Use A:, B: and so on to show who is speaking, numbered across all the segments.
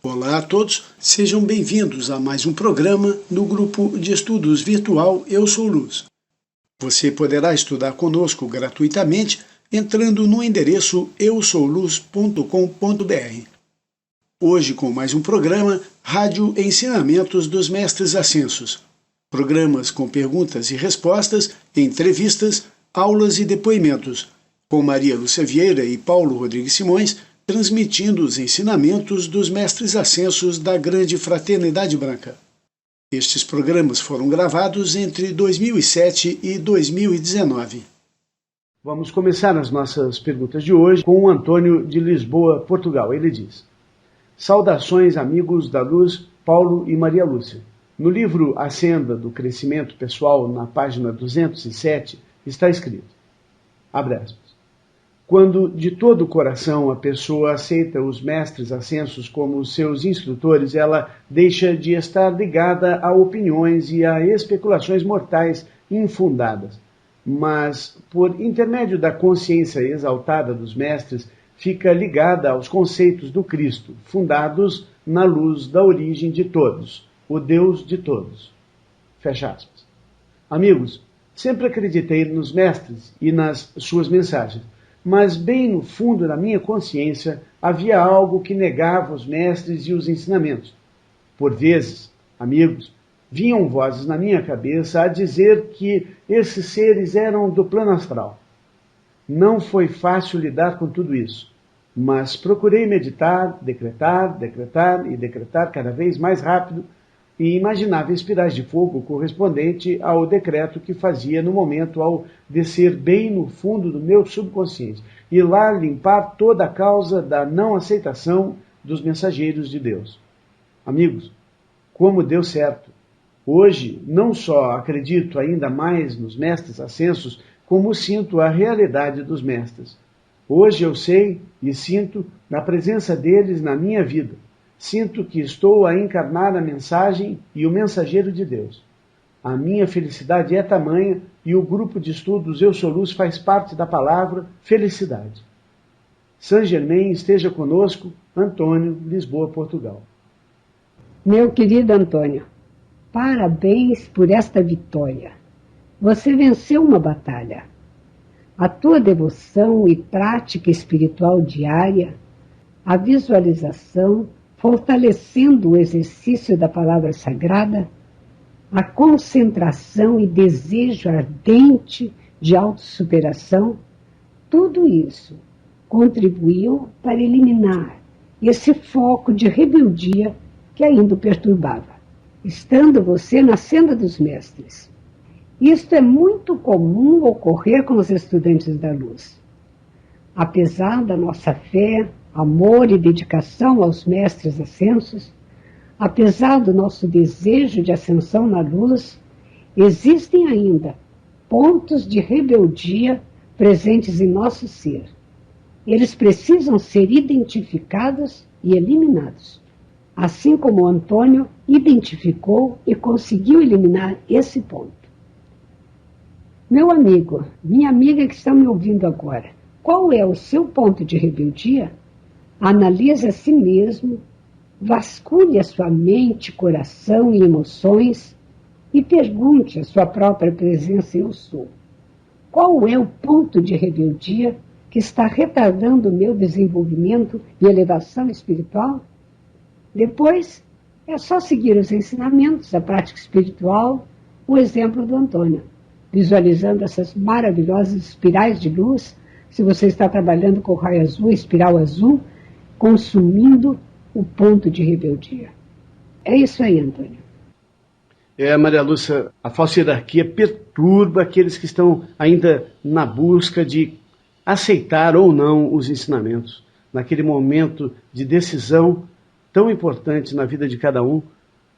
A: Olá a todos, sejam bem-vindos a mais um programa no grupo de estudos virtual Eu Sou Luz. Você poderá estudar conosco gratuitamente entrando no endereço eusouluz.com.br. Hoje com mais um programa Rádio Ensinamentos dos Mestres Ascensos. Programas com perguntas e respostas, entrevistas, aulas e depoimentos, com Maria Lúcia Vieira e Paulo Rodrigues Simões, transmitindo os ensinamentos dos Mestres Ascensos da Grande Fraternidade Branca. Estes programas foram gravados entre 2007 e 2019. Vamos começar as nossas perguntas de hoje com o Antônio de Lisboa, Portugal. Ele diz: saudações amigos da luz, Paulo e Maria Lúcia. No livro A Senda do Crescimento Pessoal, na página 207, está escrito, abre aspas, quando de todo o coração a pessoa aceita os mestres ascensos como seus instrutores, ela deixa de estar ligada a opiniões e a especulações mortais infundadas. Mas, por intermédio da consciência exaltada dos mestres, fica ligada aos conceitos do Cristo, fundados na luz da origem de todos, o Deus de todos. Fecha aspas. Amigos, sempre acreditei nos mestres e nas suas mensagens, mas bem no fundo da minha consciência havia algo que negava os mestres e os ensinamentos. Por vezes, amigos, vinham vozes na minha cabeça a dizer que esses seres eram do plano astral. Não foi fácil lidar com tudo isso, mas procurei meditar, decretar e decretar cada vez mais rápido e imaginava espirais de fogo correspondente ao decreto que fazia no momento ao descer bem no fundo do meu subconsciente e lá limpar toda a causa da não aceitação dos mensageiros de Deus. Amigos, como deu certo! Hoje não só acredito ainda mais nos mestres ascensos, como sinto a realidade dos mestres. Hoje eu sei e sinto a presença deles na minha vida. Sinto que estou a encarnar a mensagem e o mensageiro de Deus. A minha felicidade é tamanha e o grupo de estudos Eu Sou Luz faz parte da palavra felicidade. Saint Germain esteja conosco, Antônio, Lisboa, Portugal.
B: Meu querido Antônio, parabéns por esta vitória. Você venceu uma batalha. A tua devoção e prática espiritual diária, a visualização, fortalecendo o exercício da palavra sagrada, a concentração e desejo ardente de autossuperação, tudo isso contribuiu para eliminar esse foco de rebeldia que ainda o perturbava, estando você na senda dos mestres. Isto é muito comum ocorrer com os estudantes da luz. Apesar da nossa fé, amor e dedicação aos mestres ascensos, apesar do nosso desejo de ascensão na luz, existem ainda pontos de rebeldia presentes em nosso ser. Eles precisam ser identificados e eliminados, assim como Antônio identificou e conseguiu eliminar esse ponto. Meu amigo, minha amiga que está me ouvindo agora, qual é o seu ponto de rebeldia? Analise a si mesmo, vasculhe a sua mente, coração e emoções e pergunte à sua própria presença eu sou. Qual é o ponto de rebeldia que está retardando o meu desenvolvimento e elevação espiritual? Depois, é só seguir os ensinamentos, a prática espiritual, o exemplo do Antônio, visualizando essas maravilhosas espirais de luz. Se você está trabalhando com raio azul, espiral azul, consumindo o ponto de rebeldia. É isso aí, Antônio.
A: Maria Lúcia, a falsa hierarquia perturba aqueles que estão ainda na busca de aceitar ou não os ensinamentos. Naquele momento de decisão tão importante na vida de cada um,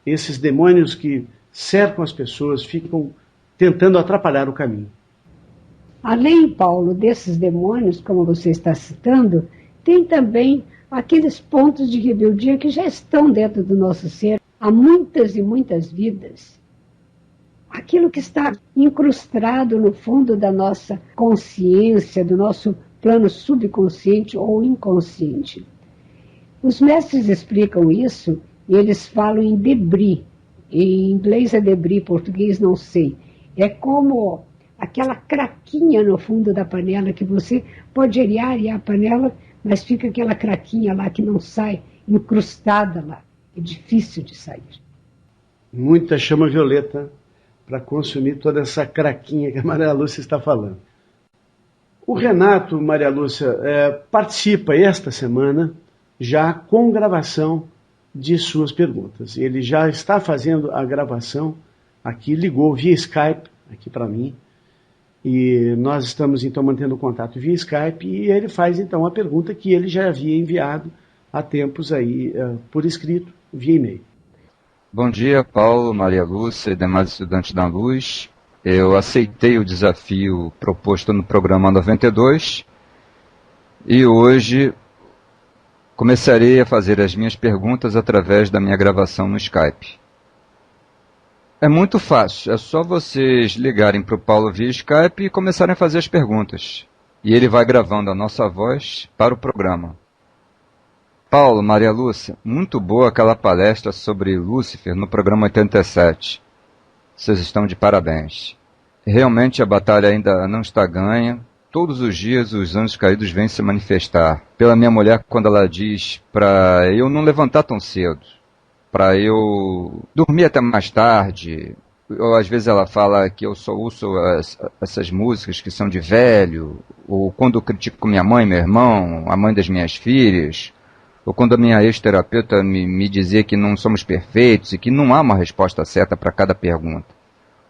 A: esses demônios que cercam as pessoas ficam tentando atrapalhar o caminho.
B: Além, Paulo, desses demônios, como você está citando, tem também aqueles pontos de rebeldia que já estão dentro do nosso ser há muitas e muitas vidas. Aquilo que está incrustado no fundo da nossa consciência, do nosso plano subconsciente ou inconsciente. Os mestres explicam isso e eles falam em debris. Em inglês é debris, em português não sei. É como aquela craquinha no fundo da panela que você pode arear a panela, mas fica aquela craquinha lá que não sai, incrustada lá. É difícil de sair.
A: Muita chama violeta para consumir toda essa craquinha que a Maria Lúcia está falando. O Renato, Maria Lúcia, participa esta semana já com gravação de suas perguntas. Ele já está fazendo a gravação aqui, ligou via Skype aqui para mim, e nós estamos então mantendo contato via Skype, e ele faz então a pergunta que ele já havia enviado há tempos aí por escrito, via e-mail.
C: Bom dia, Paulo, Maria Lúcia e demais estudantes da Luz. Eu aceitei o desafio proposto no programa 92 e hoje começarei a fazer as minhas perguntas através da minha gravação no Skype. É muito fácil, é só vocês ligarem para o Paulo via Skype e começarem a fazer as perguntas. E ele vai gravando a nossa voz para o programa. Paulo, Maria Lúcia, muito boa aquela palestra sobre Lúcifer no programa 87. Vocês estão de parabéns. Realmente a batalha ainda não está ganha. Todos os dias os anjos caídos vêm se manifestar. Pela minha mulher, quando ela diz para eu não levantar tão cedo, para eu dormir até mais tarde. Ou às vezes ela fala que eu só ouço essas músicas que são de velho, ou quando eu critico minha mãe, meu irmão, a mãe das minhas filhas, ou quando a minha ex-terapeuta me dizia que não somos perfeitos e que não há uma resposta certa para cada pergunta.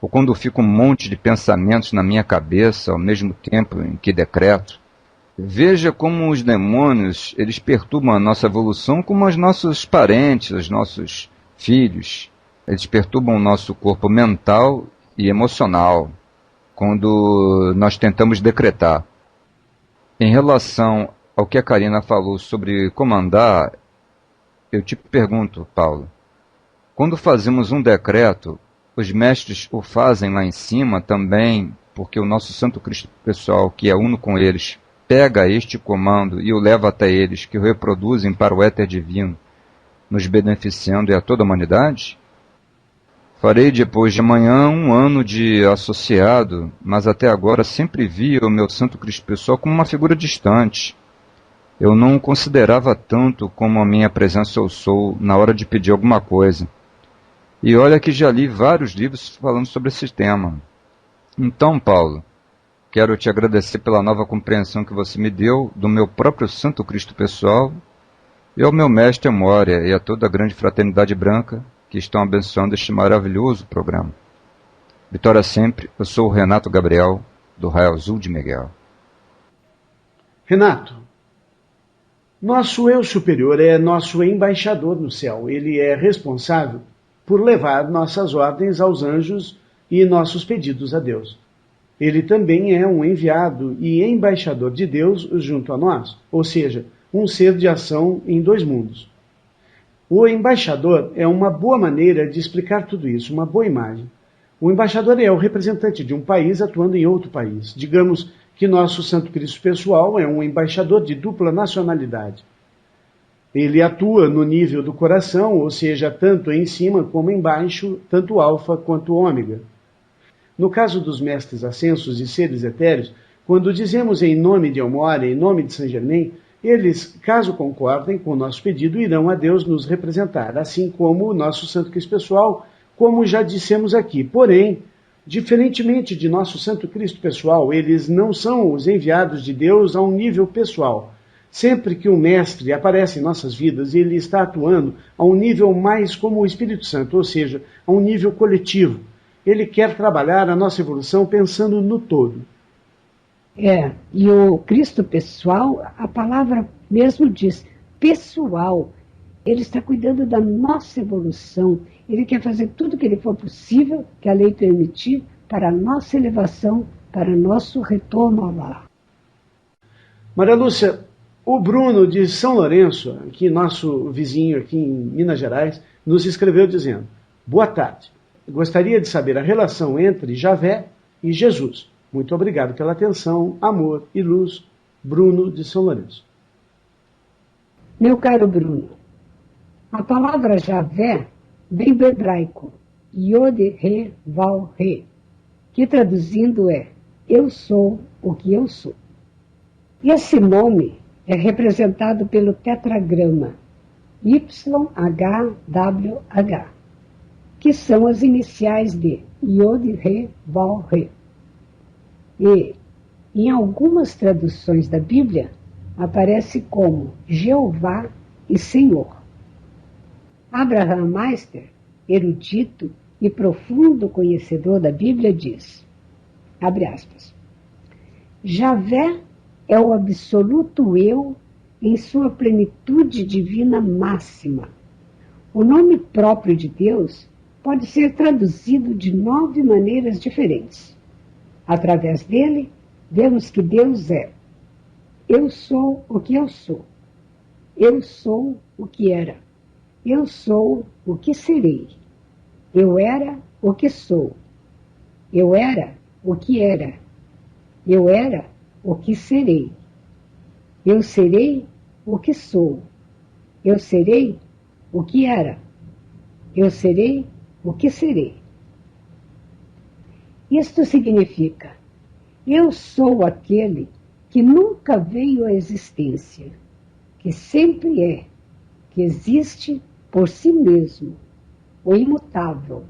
C: Ou quando fica um monte de pensamentos na minha cabeça ao mesmo tempo em que decreto. Veja como os demônios, eles perturbam a nossa evolução como os nossos parentes, os nossos filhos. Eles perturbam o nosso corpo mental e emocional quando nós tentamos decretar. Em relação ao que a Karina falou sobre comandar, eu te pergunto, Paulo, quando fazemos um decreto, os mestres o fazem lá em cima também, porque o nosso Santo Cristo pessoal, que é uno com eles, pega este comando e o leva até eles, que o reproduzem para o éter divino, nos beneficiando e a toda a humanidade? Farei depois de amanhã 1 ano de associado, mas até agora sempre vi o meu Santo Cristo pessoal como uma figura distante. Eu não o considerava tanto como a minha presença eu sou na hora de pedir alguma coisa. E olha que já li vários livros falando sobre esse tema. Então, Paulo, quero te agradecer pela nova compreensão que você me deu do meu próprio Santo Cristo pessoal e ao meu mestre Moria e a toda a grande fraternidade branca que estão abençoando este maravilhoso programa. Vitória sempre, eu sou o Renato Gabriel, do Raio Azul de Miguel.
A: Renato, nosso eu superior é nosso embaixador no céu. Ele é responsável por levar nossas ordens aos anjos e nossos pedidos a Deus. Ele também é um enviado e embaixador de Deus junto a nós, ou seja, um ser de ação em 2 mundos. O embaixador é uma boa maneira de explicar tudo isso, uma boa imagem. O embaixador é o representante de um país atuando em outro país. Digamos que nosso Santo Cristo pessoal é um embaixador de dupla nacionalidade. Ele atua no nível do coração, ou seja, tanto em cima como embaixo, tanto alfa quanto ômega. No caso dos mestres ascensos e seres etéreos, quando dizemos em nome de Elmória, em nome de Saint Germain, eles, caso concordem com o nosso pedido, irão a Deus nos representar, assim como o nosso Santo Cristo pessoal, como já dissemos aqui. Porém, diferentemente de nosso Santo Cristo pessoal, eles não são os enviados de Deus a um nível pessoal. Sempre que o Mestre aparece em nossas vidas, ele está atuando a um nível mais como o Espírito Santo, ou seja, a um nível coletivo. Ele quer trabalhar a nossa evolução pensando no todo.
B: E o Cristo pessoal, a palavra mesmo diz, pessoal. Ele está cuidando da nossa evolução. Ele quer fazer tudo o que lhe for possível, que a lei permitir, para a nossa elevação, para o nosso retorno ao lar.
A: Maria Lúcia, o Bruno de São Lourenço, aqui nosso vizinho aqui em Minas Gerais, nos escreveu dizendo: boa tarde, gostaria de saber a relação entre Javé e Jesus. Muito obrigado pela atenção, amor e luz, Bruno de São Lourenço.
B: Meu caro Bruno, a palavra Javé vem do hebraico Yod-He-Vav-He, que traduzindo é eu sou o que eu sou. E esse nome é representado pelo tetragrama YHWH, que são as iniciais de Yod-He-Vav-He. E, em algumas traduções da Bíblia, aparece como Jeová e Senhor. Abraham Meister, erudito e profundo conhecedor da Bíblia, diz, abre aspas, Javé é o absoluto eu em sua plenitude divina máxima. O nome próprio de Deus pode ser traduzido de 9 maneiras diferentes. Através dele, vemos que Deus é eu sou o que eu sou. Eu sou o que era. Eu sou o que serei. Eu era o que sou. Eu era o que era. Eu era o que serei. Eu serei o que sou. Eu serei o que era. Eu serei o que serei. Isto significa, eu sou aquele que nunca veio à existência, que sempre é, que existe por si mesmo, o imutável,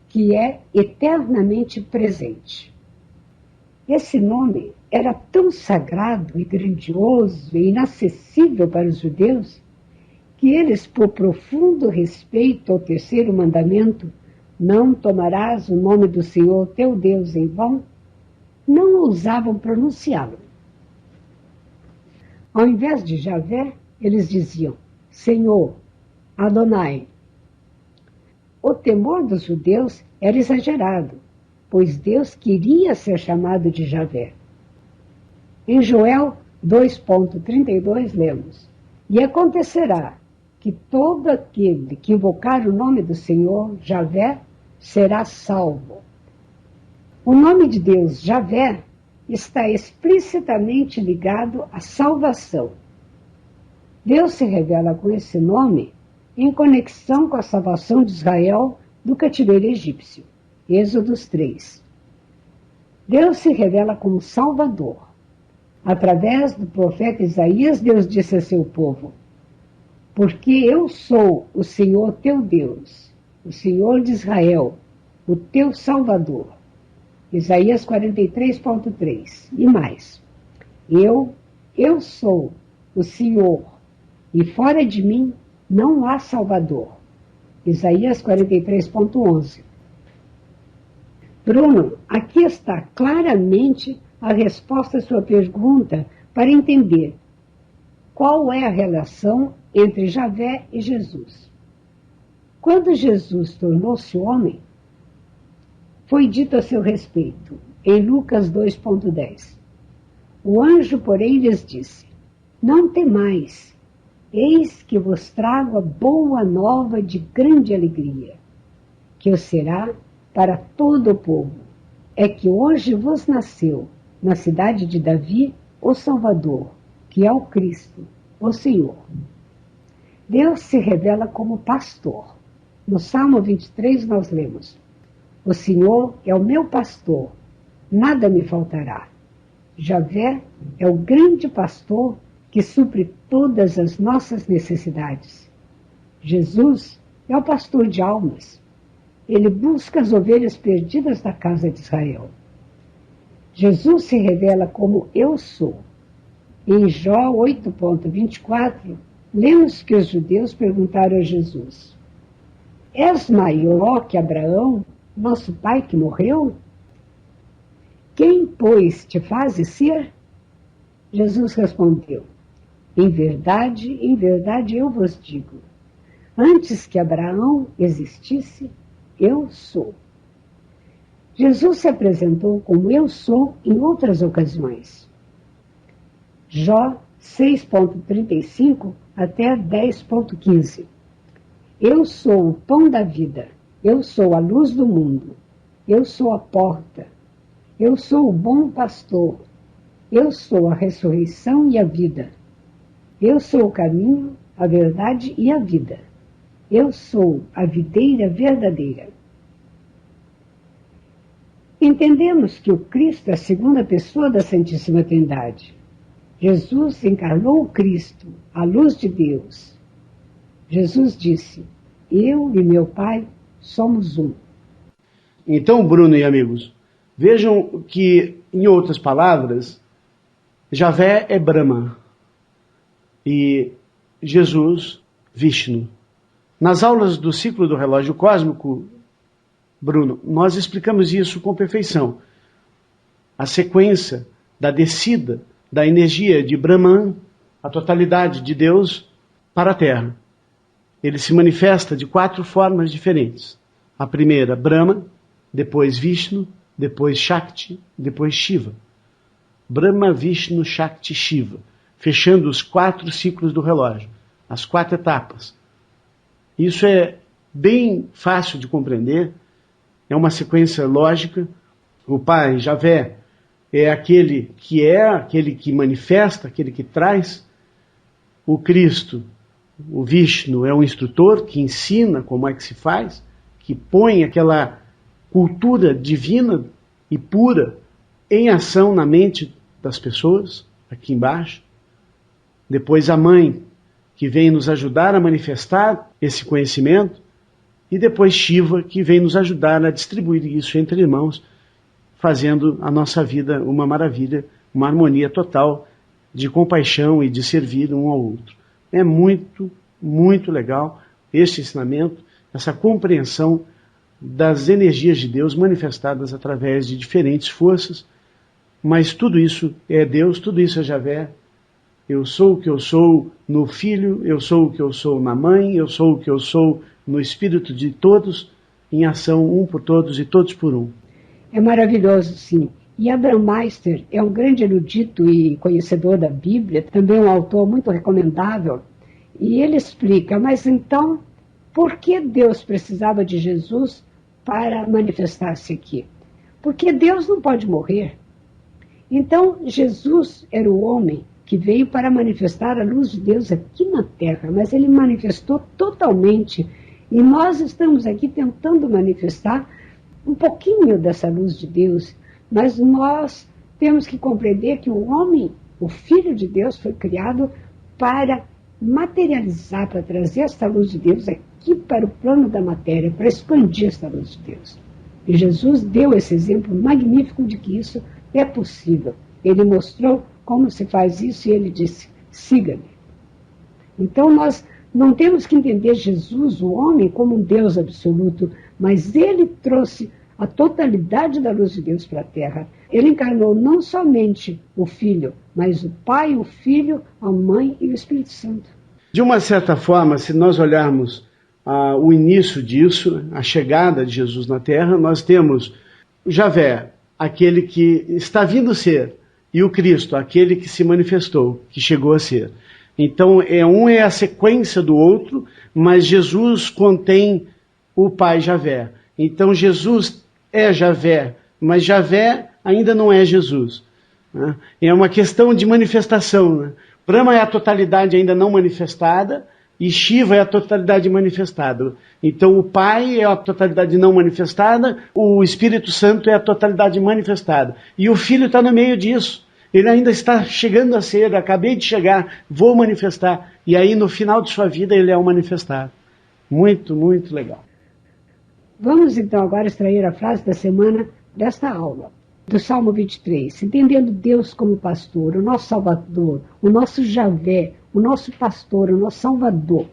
B: que é eternamente presente. Esse nome era tão sagrado e grandioso e inacessível para os judeus, que eles, por profundo respeito ao terceiro mandamento, não tomarás o nome do Senhor teu Deus em vão, não ousavam pronunciá-lo. Ao invés de Javé, eles diziam, Senhor, Adonai. O temor dos judeus era exagerado, pois Deus queria ser chamado de Javé. Em Joel 2,32 lemos, e acontecerá que todo aquele que invocar o nome do Senhor, Javé, será salvo. O nome de Deus, Javé, está explicitamente ligado à salvação. Deus se revela com esse nome em conexão com a salvação de Israel do cativeiro egípcio. Êxodos 3. Deus se revela como Salvador. Através do profeta Isaías, Deus disse a seu povo, porque eu sou o Senhor teu Deus, o Senhor de Israel, o teu Salvador. Isaías 43,3. E mais. Eu sou o Senhor, e fora de mim não há Salvador. Isaías 43,11. Bruno, aqui está claramente a resposta à sua pergunta para entender qual é a relação entre Javé e Jesus. Quando Jesus tornou-se homem, foi dito a seu respeito, em Lucas 2,10. O anjo, porém, lhes disse, não temais, eis que vos trago a boa nova de grande alegria, que o será para todo o povo. É que hoje vos nasceu, na cidade de Davi, o Salvador, que é o Cristo, o Senhor. Deus se revela como pastor. No Salmo 23 nós lemos, o Senhor é o meu pastor, nada me faltará. Javé é o grande pastor que supre todas as nossas necessidades. Jesus é o pastor de almas. Ele busca as ovelhas perdidas da casa de Israel. Jesus se revela como eu sou. Em Jó 8,24, lemos que os judeus perguntaram a Jesus, és maior que Abraão, nosso pai que morreu? Quem, pois, te fazes ser? Jesus respondeu, em verdade eu vos digo, antes que Abraão existisse, eu sou. Jesus se apresentou como eu sou em outras ocasiões. Jó 6,35 até 10,15. Eu sou o pão da vida, eu sou a luz do mundo, eu sou a porta, eu sou o bom pastor, eu sou a ressurreição e a vida. Eu sou o caminho, a verdade e a vida. Eu sou a videira verdadeira. Entendemos que o Cristo é a segunda pessoa da Santíssima Trindade. Jesus encarnou o Cristo, a luz de Deus. Jesus disse: eu e meu Pai somos um.
A: Então, Bruno e amigos, vejam que, em outras palavras, Javé é Brahma e Jesus, Vishnu. Nas aulas do ciclo do relógio cósmico, Bruno, nós explicamos isso com perfeição. A sequência da descida da energia de Brahman, a totalidade de Deus, para a Terra. Ele se manifesta de 4 formas diferentes. A primeira, Brahma, depois Vishnu, depois Shakti, depois Shiva. Brahma, Vishnu, Shakti, Shiva, fechando os 4 ciclos do relógio, as 4 etapas. Isso é bem fácil de compreender, é uma sequência lógica. O Pai, Javé, é aquele que manifesta, aquele que traz. O Cristo, o Vishnu, é o instrutor que ensina como é que se faz, que põe aquela cultura divina e pura em ação na mente das pessoas, aqui embaixo. Depois a Mãe, que vem nos ajudar a manifestar esse conhecimento, e depois Shiva, que vem nos ajudar a distribuir isso entre irmãos, fazendo a nossa vida uma maravilha, uma harmonia total de compaixão e de servir um ao outro. É muito, muito legal este ensinamento, essa compreensão das energias de Deus manifestadas através de diferentes forças, mas tudo isso é Deus, tudo isso é Javé. Eu sou o que eu sou no Filho, eu sou o que eu sou na Mãe, eu sou o que eu sou no Espírito de todos, em ação um por todos e todos por um.
B: É maravilhoso, sim. E Abraham Meister é um grande erudito e conhecedor da Bíblia, também um autor muito recomendável, e ele explica, mas então, por que Deus precisava de Jesus para manifestar-se aqui? Porque Deus não pode morrer. Então, Jesus era o homem que veio para manifestar a luz de Deus aqui na Terra, mas ele manifestou totalmente, e nós estamos aqui tentando manifestar um pouquinho dessa luz de Deus, mas nós temos que compreender que o homem, o Filho de Deus, foi criado para materializar, para trazer esta luz de Deus aqui para o plano da matéria, para expandir esta luz de Deus. E Jesus deu esse exemplo magnífico de que isso é possível. Ele mostrou como se faz isso e ele disse, siga-me. Então nós não temos que entender Jesus, o homem, como um Deus absoluto, mas ele trouxe a totalidade da luz de Deus para a Terra. Ele encarnou não somente o Filho, mas o Pai, o Filho, a Mãe e o Espírito Santo.
A: De uma certa forma, se nós olharmos o início disso, a chegada de Jesus na Terra, nós temos Javé, aquele que está vindo a ser, e o Cristo, aquele que se manifestou, que chegou a ser. Então, um é a sequência do outro, mas Jesus contém o Pai Javé. Então, Jesus é Javé, mas Javé ainda não é Jesus. Né? É uma questão de manifestação. Né? Brahma é a totalidade ainda não manifestada, e Shiva é a totalidade manifestada. Então, o Pai é a totalidade não manifestada, o Espírito Santo é a totalidade manifestada. E o Filho está no meio disso. Ele ainda está chegando a ser, acabei de chegar, vou manifestar. E aí, no final de sua vida, ele é o manifestado. Muito, muito legal.
B: Vamos, então, agora extrair a frase da semana desta aula, do Salmo 23. Entendendo Deus como pastor, o nosso Salvador, o nosso Javé, o nosso pastor, o nosso Salvador.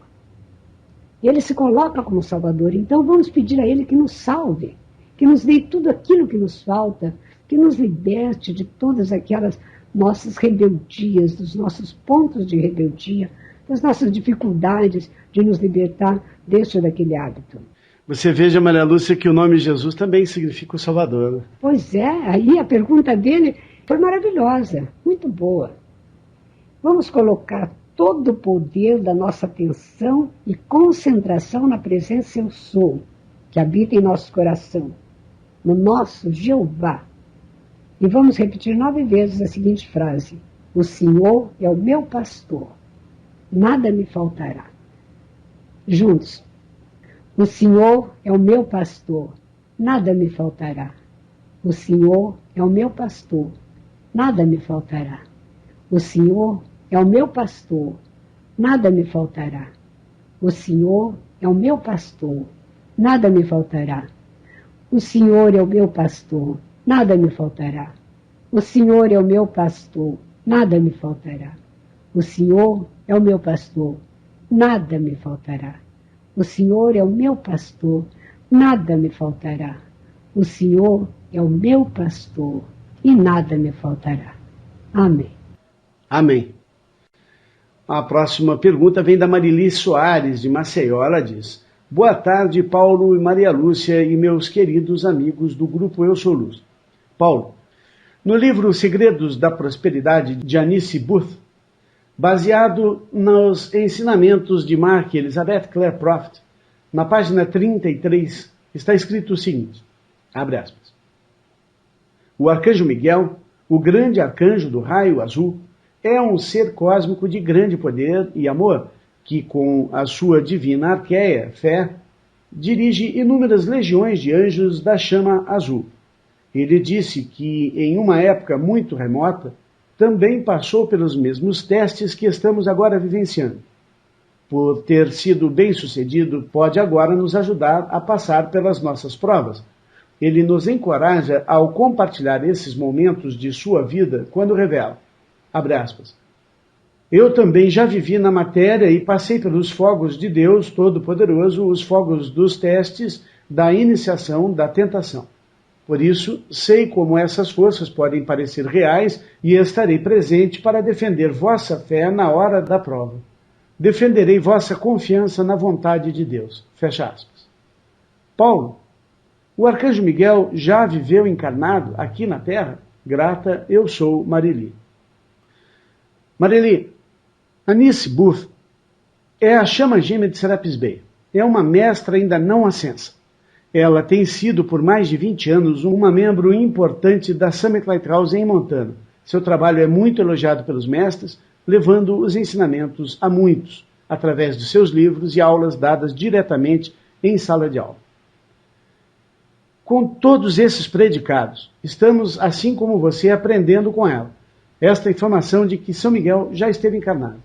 B: Ele se coloca como Salvador, então vamos pedir a Ele que nos salve, que nos dê tudo aquilo que nos falta, que nos liberte de todas aquelas nossas rebeldias, dos nossos pontos de rebeldia, das nossas dificuldades de nos libertar deste ou daquele hábito.
A: Você veja, Maria Lúcia, que o nome Jesus também significa o Salvador. Né?
B: Pois é, aí a pergunta dele foi maravilhosa, muito boa. Vamos colocar todo o poder da nossa atenção e concentração na presença Eu Sou, que habita em nosso coração, no nosso Jeová. E vamos repetir 9 vezes a seguinte frase: o Senhor é o meu pastor, nada me faltará. Juntos. O Senhor é o meu pastor, nada me faltará. O Senhor é o meu pastor, nada me faltará. O Senhor é o meu pastor, nada me faltará. O Senhor é o meu pastor, nada me faltará. O Senhor é o meu pastor, nada me faltará. O Senhor é o meu pastor, nada me faltará. O Senhor é o meu pastor, nada me faltará. O Senhor é o meu pastor, nada me faltará. O Senhor é o meu pastor e nada me faltará. Amém.
A: Amém. A próxima pergunta vem da Marili Soares, de Maceió. Ela diz: boa tarde, Paulo e Maria Lúcia e meus queridos amigos do grupo Eu Sou Luz. Paulo, no livro Segredos da Prosperidade, de Anice Booth, baseado nos ensinamentos de Mark e Elizabeth Clare Prophet, na página 33, está escrito o seguinte, abre aspas, o arcanjo Miguel, o grande arcanjo do raio azul, é um ser cósmico de grande poder e amor, que com a sua divina arqueia, fé, dirige inúmeras legiões de anjos da chama azul. Ele disse que, em uma época muito remota, também passou pelos mesmos testes que estamos agora vivenciando. Por ter sido bem-sucedido, pode agora nos ajudar a passar pelas nossas provas. Ele nos encoraja ao compartilhar esses momentos de sua vida quando revela, abre aspas, eu também já vivi na matéria e passei pelos fogos de Deus Todo-Poderoso, os fogos dos testes, da iniciação, da tentação. Por isso, sei como essas forças podem parecer reais e estarei presente para defender vossa fé na hora da prova. Defenderei vossa confiança na vontade de Deus. Fecha aspas. Paulo, o arcanjo Miguel já viveu encarnado aqui na Terra? Grata, eu sou Marili. Marili, Anice Booth é a chama gêmea de Serapis Bey. É uma mestra ainda não ascensa. Ela tem sido, por mais de 20 anos, uma membro importante da Summit Lighthouse em Montana. Seu trabalho é muito elogiado pelos mestres, levando os ensinamentos a muitos, através de seus livros e aulas dadas diretamente em sala de aula. Com todos esses predicados, estamos, assim como você, aprendendo com ela esta informação de que São Miguel já esteve encarnado.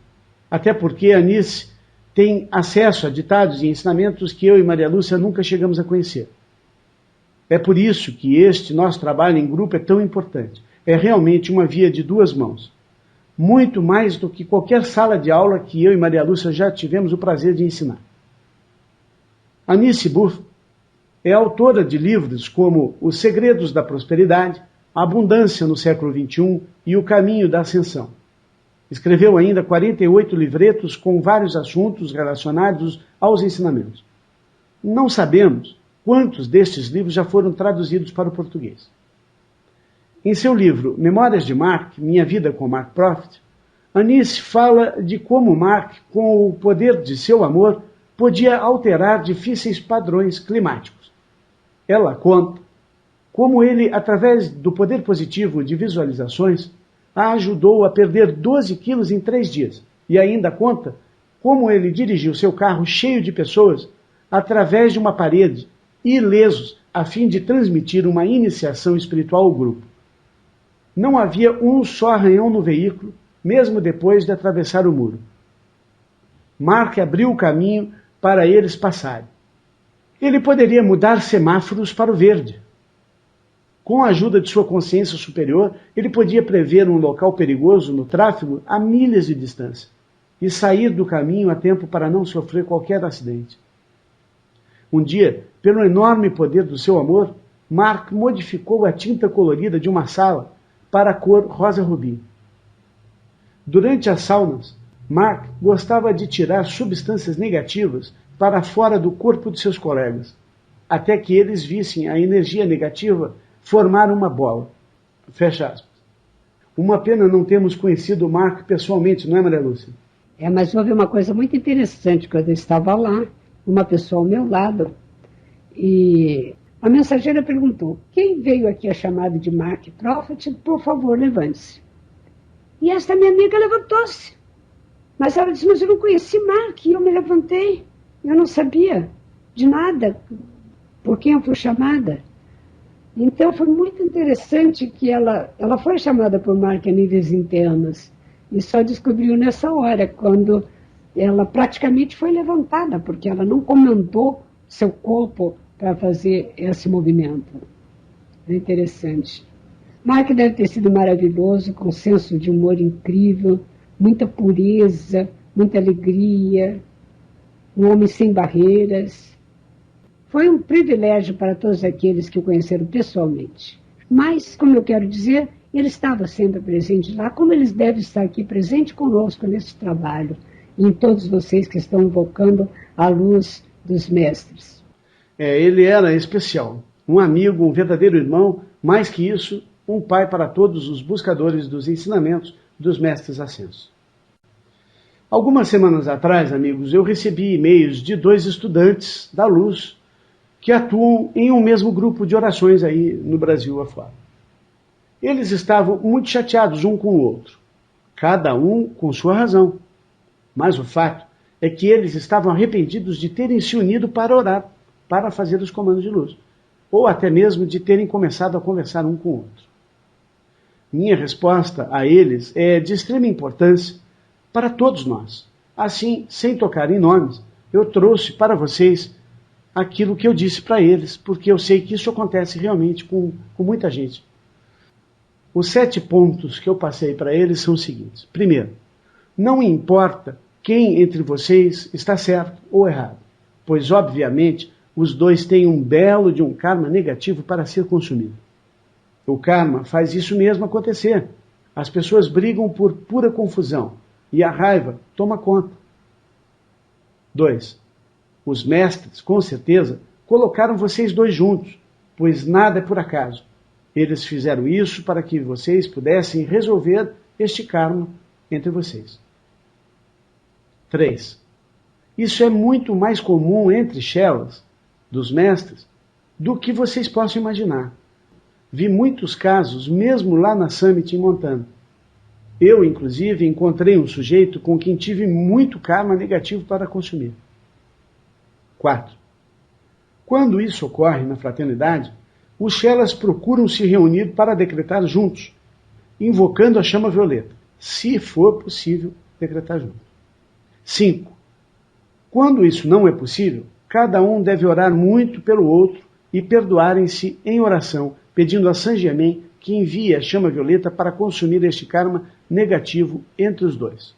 A: Até porque Anice tem acesso a ditados e ensinamentos que eu e Maria Lúcia nunca chegamos a conhecer. É por isso que este nosso trabalho em grupo é tão importante. É realmente uma via de duas mãos. Muito mais do que qualquer sala de aula que eu e Maria Lúcia já tivemos o prazer de ensinar. Anice Booth é autora de livros como Os Segredos da Prosperidade, A Abundância no Século XXI e O Caminho da Ascensão. Escreveu ainda 48 livretos com vários assuntos relacionados aos ensinamentos. Não sabemos quantos destes livros já foram traduzidos para o português. Em seu livro Memórias de Mark, Minha Vida com Mark Prophet, Anice fala de como Mark, com o poder de seu amor, podia alterar difíceis padrões climáticos. Ela conta como ele, através do poder positivo de visualizações, a ajudou a perder 12 quilos em 3 dias. E ainda conta como ele dirigiu seu carro cheio de pessoas através de uma parede, ilesos, a fim de transmitir uma iniciação espiritual ao grupo. Não havia um só arranhão no veículo, mesmo depois de atravessar o muro. Mark abriu o caminho para eles passarem. Ele poderia mudar semáforos para o verde. Com a ajuda de sua consciência superior, ele podia prever um local perigoso no tráfego a milhas de distância e sair do caminho a tempo para não sofrer qualquer acidente. Um dia, pelo enorme poder do seu amor, Mark modificou a tinta colorida de uma sala para a cor rosa rubi. Durante as saunas, Mark gostava de tirar substâncias negativas para fora do corpo de seus colegas, até que eles vissem a energia negativa formar uma bola. Fecha aspas. Uma pena não termos conhecido o Mark pessoalmente, não é, Maria Lúcia?
B: Mas houve uma coisa muito interessante quando eu estava lá, uma pessoa ao meu lado, e a mensageira perguntou, quem veio aqui a chamada de Mark Prophet, por favor, levante-se. E esta minha amiga levantou-se. Mas ela disse, mas eu não conheci Mark, e eu me levantei. Eu não sabia de nada por quem eu fui chamada. Então foi muito interessante que ela foi chamada por Mark a níveis internos e só descobriu nessa hora, quando ela praticamente foi levantada, porque ela não comandou seu corpo para fazer esse movimento. É interessante. Mark deve ter sido maravilhoso, com senso de humor incrível, muita pureza, muita alegria, um homem sem barreiras. Foi um privilégio para todos aqueles que o conheceram pessoalmente. Mas, como eu quero dizer, ele estava sempre presente lá, como eles devem estar aqui presente conosco nesse trabalho, e em todos vocês que estão invocando a luz dos mestres.
A: Ele era especial, um amigo, um verdadeiro irmão, mais que isso, um pai para todos os buscadores dos ensinamentos dos mestres ascensos. Algumas semanas atrás, amigos, eu recebi e-mails de 2 estudantes da luz que atuam em um mesmo grupo de orações aí no Brasil afora. Eles estavam muito chateados um com o outro, cada um com sua razão. Mas o fato é que eles estavam arrependidos de terem se unido para orar, para fazer os comandos de luz, ou até mesmo de terem começado a conversar um com o outro. Minha resposta a eles é de extrema importância para todos nós. Assim, sem tocar em nomes, eu trouxe para vocês aquilo que eu disse para eles, porque eu sei que isso acontece realmente com muita gente. Os 7 pontos que eu passei para eles são os seguintes. Primeiro, não importa quem entre vocês está certo ou errado, pois, obviamente, os dois têm um belo de um karma negativo para ser consumido. O karma faz isso mesmo acontecer. As pessoas brigam por pura confusão e a raiva toma conta. 2. Os mestres, com certeza, colocaram vocês dois juntos, pois nada é por acaso. Eles fizeram isso para que vocês pudessem resolver este karma entre vocês. 3. Isso é muito mais comum entre chelas dos mestres do que vocês possam imaginar. Vi muitos casos, mesmo lá na Summit em Montana. Eu, inclusive, encontrei um sujeito com quem tive muito karma negativo para consumir. 4. Quando isso ocorre na fraternidade, os chelas procuram se reunir para decretar juntos, invocando a chama violeta, se for possível decretar juntos. 5. Quando isso não é possível, cada um deve orar muito pelo outro e perdoarem-se em oração, pedindo a San Germain que envie a chama violeta para consumir este karma negativo entre os dois.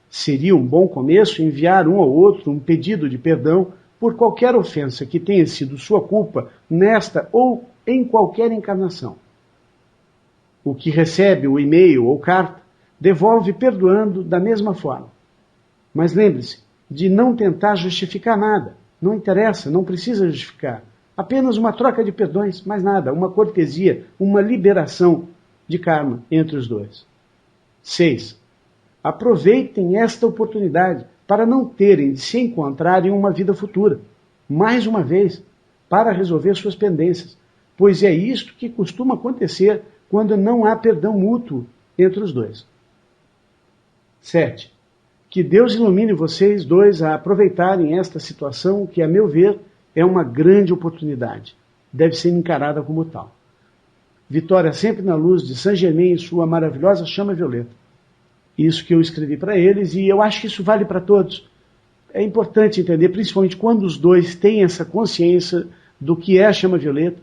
A: Seria um bom começo enviar um ao outro um pedido de perdão por qualquer ofensa que tenha sido sua culpa nesta ou em qualquer encarnação. O que recebe o e-mail ou carta devolve perdoando da mesma forma. Mas lembre-se de não tentar justificar nada. Não interessa, não precisa justificar. Apenas uma troca de perdões, mais nada, uma cortesia, uma liberação de karma entre os dois. 6. Aproveitem esta oportunidade para não terem de se encontrar em uma vida futura, mais uma vez, para resolver suas pendências, pois é isto que costuma acontecer quando não há perdão mútuo entre os dois. 7. Que Deus ilumine vocês dois a aproveitarem esta situação que, a meu ver, é uma grande oportunidade. Deve ser encarada como tal. Vitória sempre na luz de San Germain e sua maravilhosa chama violeta. Isso que eu escrevi para eles e eu acho que isso vale para todos. É importante entender, principalmente quando os dois têm essa consciência do que é a chama violeta,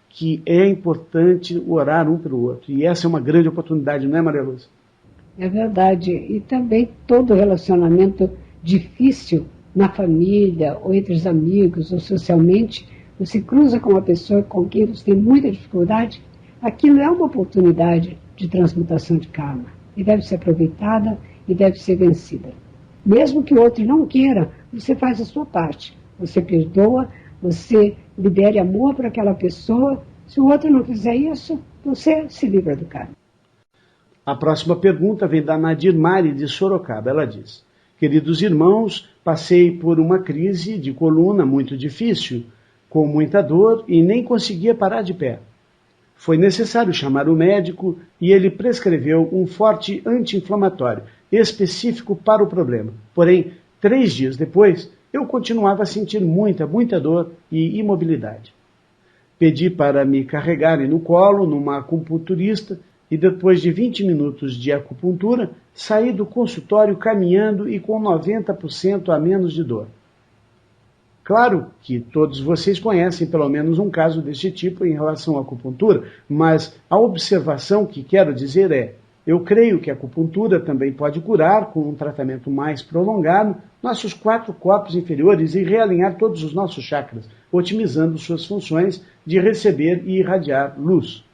A: que é importante orar um pelo outro. E essa é uma grande oportunidade, não é, Maria Lúcia?
B: É verdade. E também todo relacionamento difícil na família, ou entre os amigos, ou socialmente, você cruza com uma pessoa com quem você tem muita dificuldade, aquilo é uma oportunidade de transmutação de karma. E deve ser aproveitada e deve ser vencida. Mesmo que o outro não queira, você faz a sua parte. Você perdoa, você libere amor para aquela pessoa. Se o outro não fizer isso, você se livra do karma.
A: A próxima pergunta vem da Nadir Mari, de Sorocaba. Ela diz: queridos irmãos, passei por uma crise de coluna muito difícil, com muita dor e nem conseguia parar de pé. Foi necessário chamar o médico e ele prescreveu um forte anti-inflamatório específico para o problema. Porém, 3 dias depois, eu continuava a sentir muita dor e imobilidade. Pedi para me carregarem no colo numa acupunturista e depois de 20 minutos de acupuntura, saí do consultório caminhando e com 90% a menos de dor. Claro que todos vocês conhecem pelo menos um caso deste tipo em relação à acupuntura, mas a observação que quero dizer é: eu creio que a acupuntura também pode curar, com um tratamento mais prolongado, nossos 4 corpos inferiores e realinhar todos os nossos chakras, otimizando suas funções de receber e irradiar luz.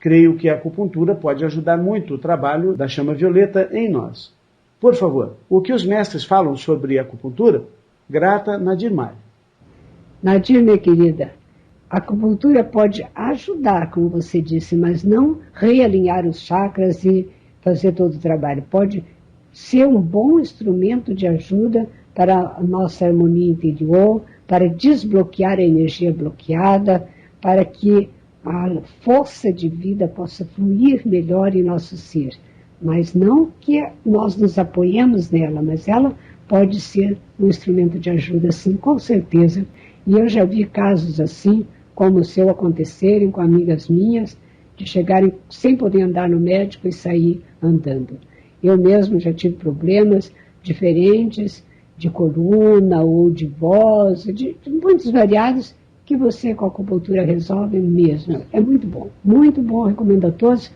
A: Creio que a acupuntura pode ajudar muito o trabalho da chama violeta em nós. Por favor, o que os mestres falam sobre a acupuntura? Grata, Nadir Mali.
B: Nadir, minha querida, a acupuntura pode ajudar, como você disse, mas não realinhar os chakras e fazer todo o trabalho. Pode ser um bom instrumento de ajuda para a nossa harmonia interior, para desbloquear a energia bloqueada, para que a força de vida possa fluir melhor em nosso ser. Mas não que nós nos apoiemos nela, mas ela pode ser um instrumento de ajuda, sim, com certeza. E eu já vi casos assim, como o seu, acontecerem com amigas minhas, de chegarem sem poder andar no médico e sair andando. Eu mesmo já tive problemas diferentes, de coluna ou de voz, de muitos variados, que você com a acupuntura resolve mesmo. É muito bom, recomendo a todos.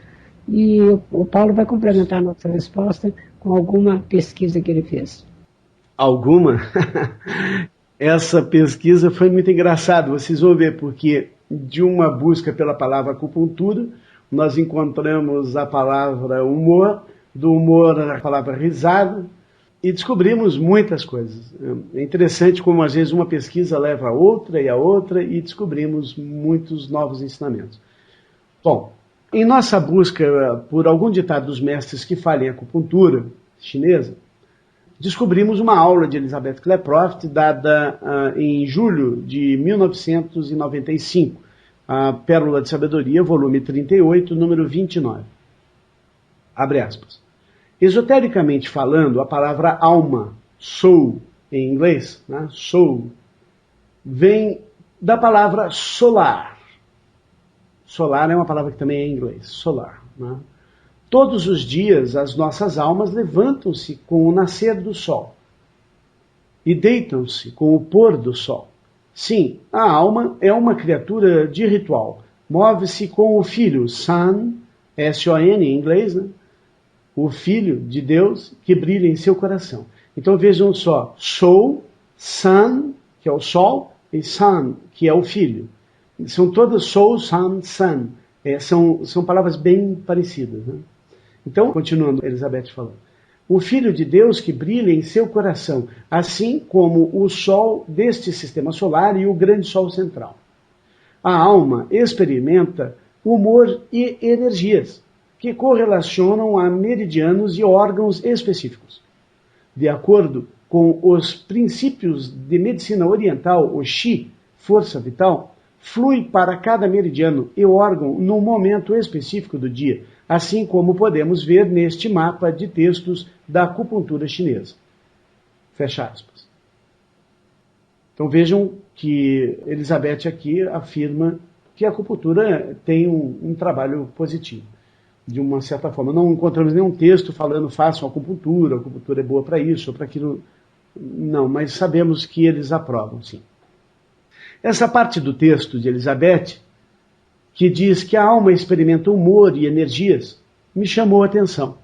B: E o Paulo vai complementar a nossa resposta com alguma pesquisa que ele fez.
A: Alguma? Essa pesquisa foi muito engraçada, vocês vão ver, porque de uma busca pela palavra acupuntura, nós encontramos a palavra humor, do humor a palavra risada, e descobrimos muitas coisas. É interessante como às vezes uma pesquisa leva a outra, e descobrimos muitos novos ensinamentos. Bom, em nossa busca por algum ditado dos mestres que falem acupuntura chinesa, descobrimos uma aula de Elizabeth Klaproth dada em julho de 1995, a Pérola de Sabedoria, volume 38, número 29. Abre aspas. Esotericamente falando, a palavra alma, soul, em inglês, né, soul, vem da palavra solar. Solar é uma palavra que também é em inglês, solar. Né? Todos os dias as nossas almas levantam-se com o nascer do sol e deitam-se com o pôr do sol. Sim, a alma é uma criatura de ritual. Move-se com o filho, Sun, S-O-N em inglês, né? O filho de Deus que brilha em seu coração. Então vejam só, Soul, Sun, que é o sol, e Sun, que é o filho. São todas Soul, Sun, Sun. São palavras bem parecidas. Né? Então, continuando, Elizabeth falando. O Filho de Deus que brilha em seu coração, assim como o Sol deste sistema solar e o grande Sol central. A alma experimenta humor e energias que correlacionam a meridianos e órgãos específicos. De acordo com os princípios de medicina oriental, o Qi, força vital, flui para cada meridiano e órgão num momento específico do dia, assim como podemos ver neste mapa de textos da acupuntura chinesa. Fecha aspas. Então vejam que Elizabeth aqui afirma que a acupuntura tem um trabalho positivo. De uma certa forma, não encontramos nenhum texto falando façam acupuntura é boa para isso ou para aquilo. Não, mas sabemos que eles aprovam, sim. Essa parte do texto de Elizabeth, que diz que a alma experimenta humor e energias, me chamou a atenção.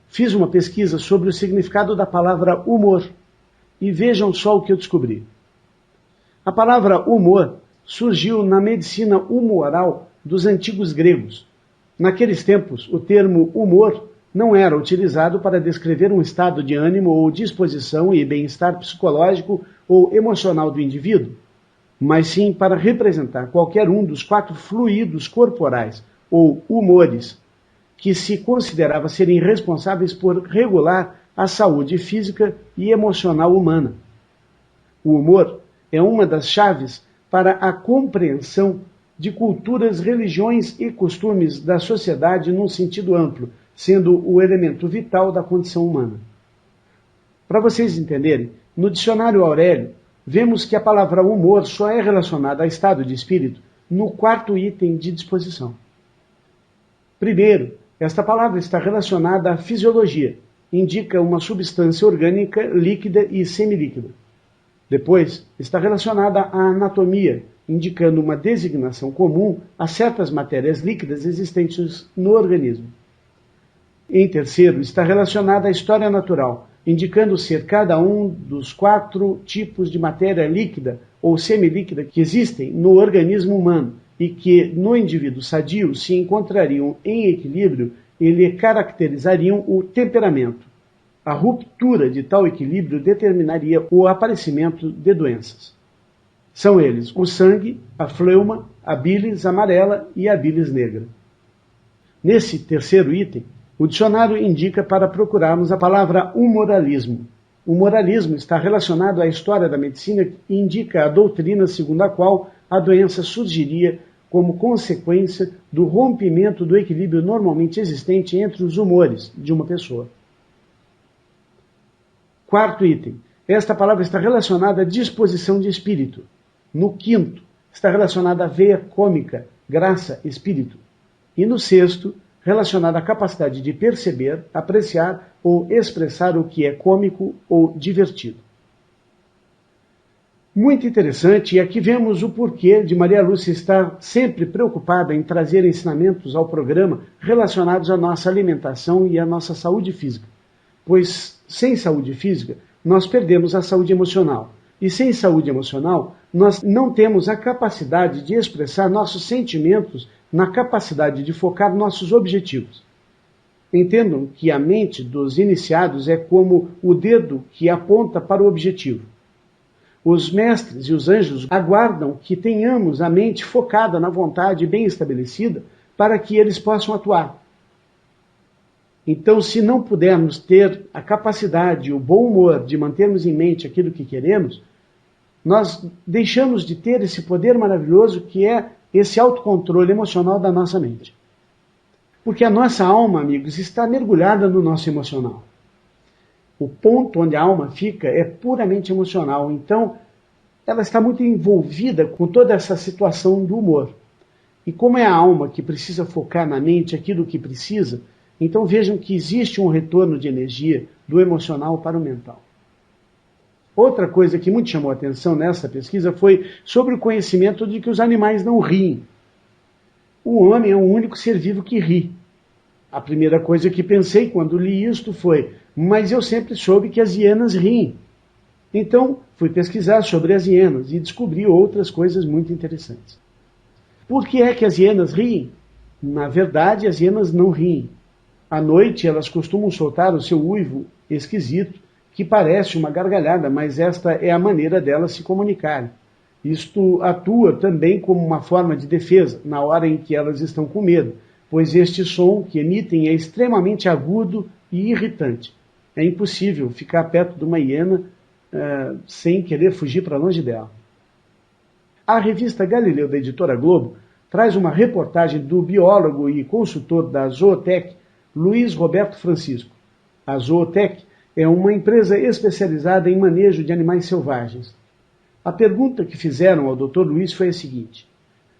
A: Fiz uma pesquisa sobre o significado da palavra humor e vejam só o que eu descobri. A palavra humor surgiu na medicina humoral dos antigos gregos. Naqueles tempos, o termo humor não era utilizado para descrever um estado de ânimo ou disposição e bem-estar psicológico ou emocional do indivíduo, mas sim para representar qualquer um dos 4 fluidos corporais, ou humores, que se considerava serem responsáveis por regular a saúde física e emocional humana. O humor é uma das chaves para a compreensão de culturas, religiões e costumes da sociedade num sentido amplo, sendo o elemento vital da condição humana. Para vocês entenderem, no dicionário Aurélio, vemos que a palavra humor só é relacionada a estado de espírito no quarto item de disposição. Primeiro, esta palavra está relacionada à fisiologia, indica uma substância orgânica líquida e semilíquida. Depois, está relacionada à anatomia, indicando uma designação comum a certas matérias líquidas existentes no organismo. Em terceiro, está relacionada à história natural, indicando ser cada um dos 4 tipos de matéria líquida ou semilíquida que existem no organismo humano e que, no indivíduo sadio, se encontrariam em equilíbrio e lhe caracterizariam o temperamento. A ruptura de tal equilíbrio determinaria o aparecimento de doenças. São eles o sangue, a fleuma, a bilis amarela e a bilis negra. Nesse terceiro item, o dicionário indica para procurarmos a palavra humoralismo. O moralismo está relacionado à história da medicina e indica a doutrina segundo a qual a doença surgiria como consequência do rompimento do equilíbrio normalmente existente entre os humores de uma pessoa. Quarto item. Esta palavra está relacionada à disposição de espírito. No quinto, está relacionada à veia cômica, graça, espírito. E no sexto, relacionada à capacidade de perceber, apreciar ou expressar o que é cômico ou divertido. Muito interessante, e aqui vemos o porquê de Maria Lúcia estar sempre preocupada em trazer ensinamentos ao programa relacionados à nossa alimentação e à nossa saúde física. Pois, sem saúde física, nós perdemos a saúde emocional. E sem saúde emocional, nós não temos a capacidade de expressar nossos sentimentos na capacidade de focar nossos objetivos. Entendam que a mente dos iniciados é como o dedo que aponta para o objetivo. Os mestres e os anjos aguardam que tenhamos a mente focada na vontade bem estabelecida para que eles possam atuar. Então, se não pudermos ter a capacidade, o bom humor de mantermos em mente aquilo que queremos, nós deixamos de ter esse poder maravilhoso que é esse autocontrole emocional da nossa mente. Porque a nossa alma, amigos, está mergulhada no nosso emocional. O ponto onde a alma fica é puramente emocional. Então, ela está muito envolvida com toda essa situação do humor. E como é a alma que precisa focar na mente aquilo que precisa, então vejam que existe um retorno de energia do emocional para o mental. Outra coisa que muito chamou a atenção nessa pesquisa foi sobre o conhecimento de que os animais não riem. O homem é o único ser vivo que ri. A primeira coisa que pensei quando li isto foi, mas eu sempre soube que as hienas riem. Então, fui pesquisar sobre as hienas e descobri outras coisas muito interessantes. Por que é que as hienas riem? Na verdade, as hienas não riem. À noite, elas costumam soltar o seu uivo esquisito, que parece uma gargalhada, mas esta é a maneira delas se comunicarem. Isto atua também como uma forma de defesa, na hora em que elas estão com medo, pois este som que emitem é extremamente agudo e irritante. É impossível ficar perto de uma hiena sem querer fugir para longe dela. A revista Galileu, da editora Globo, traz uma reportagem do biólogo e consultor da Zootec, Luiz Roberto Francisco. A Zootec é uma empresa especializada em manejo de animais selvagens. A pergunta que fizeram ao Dr. Luiz foi a seguinte: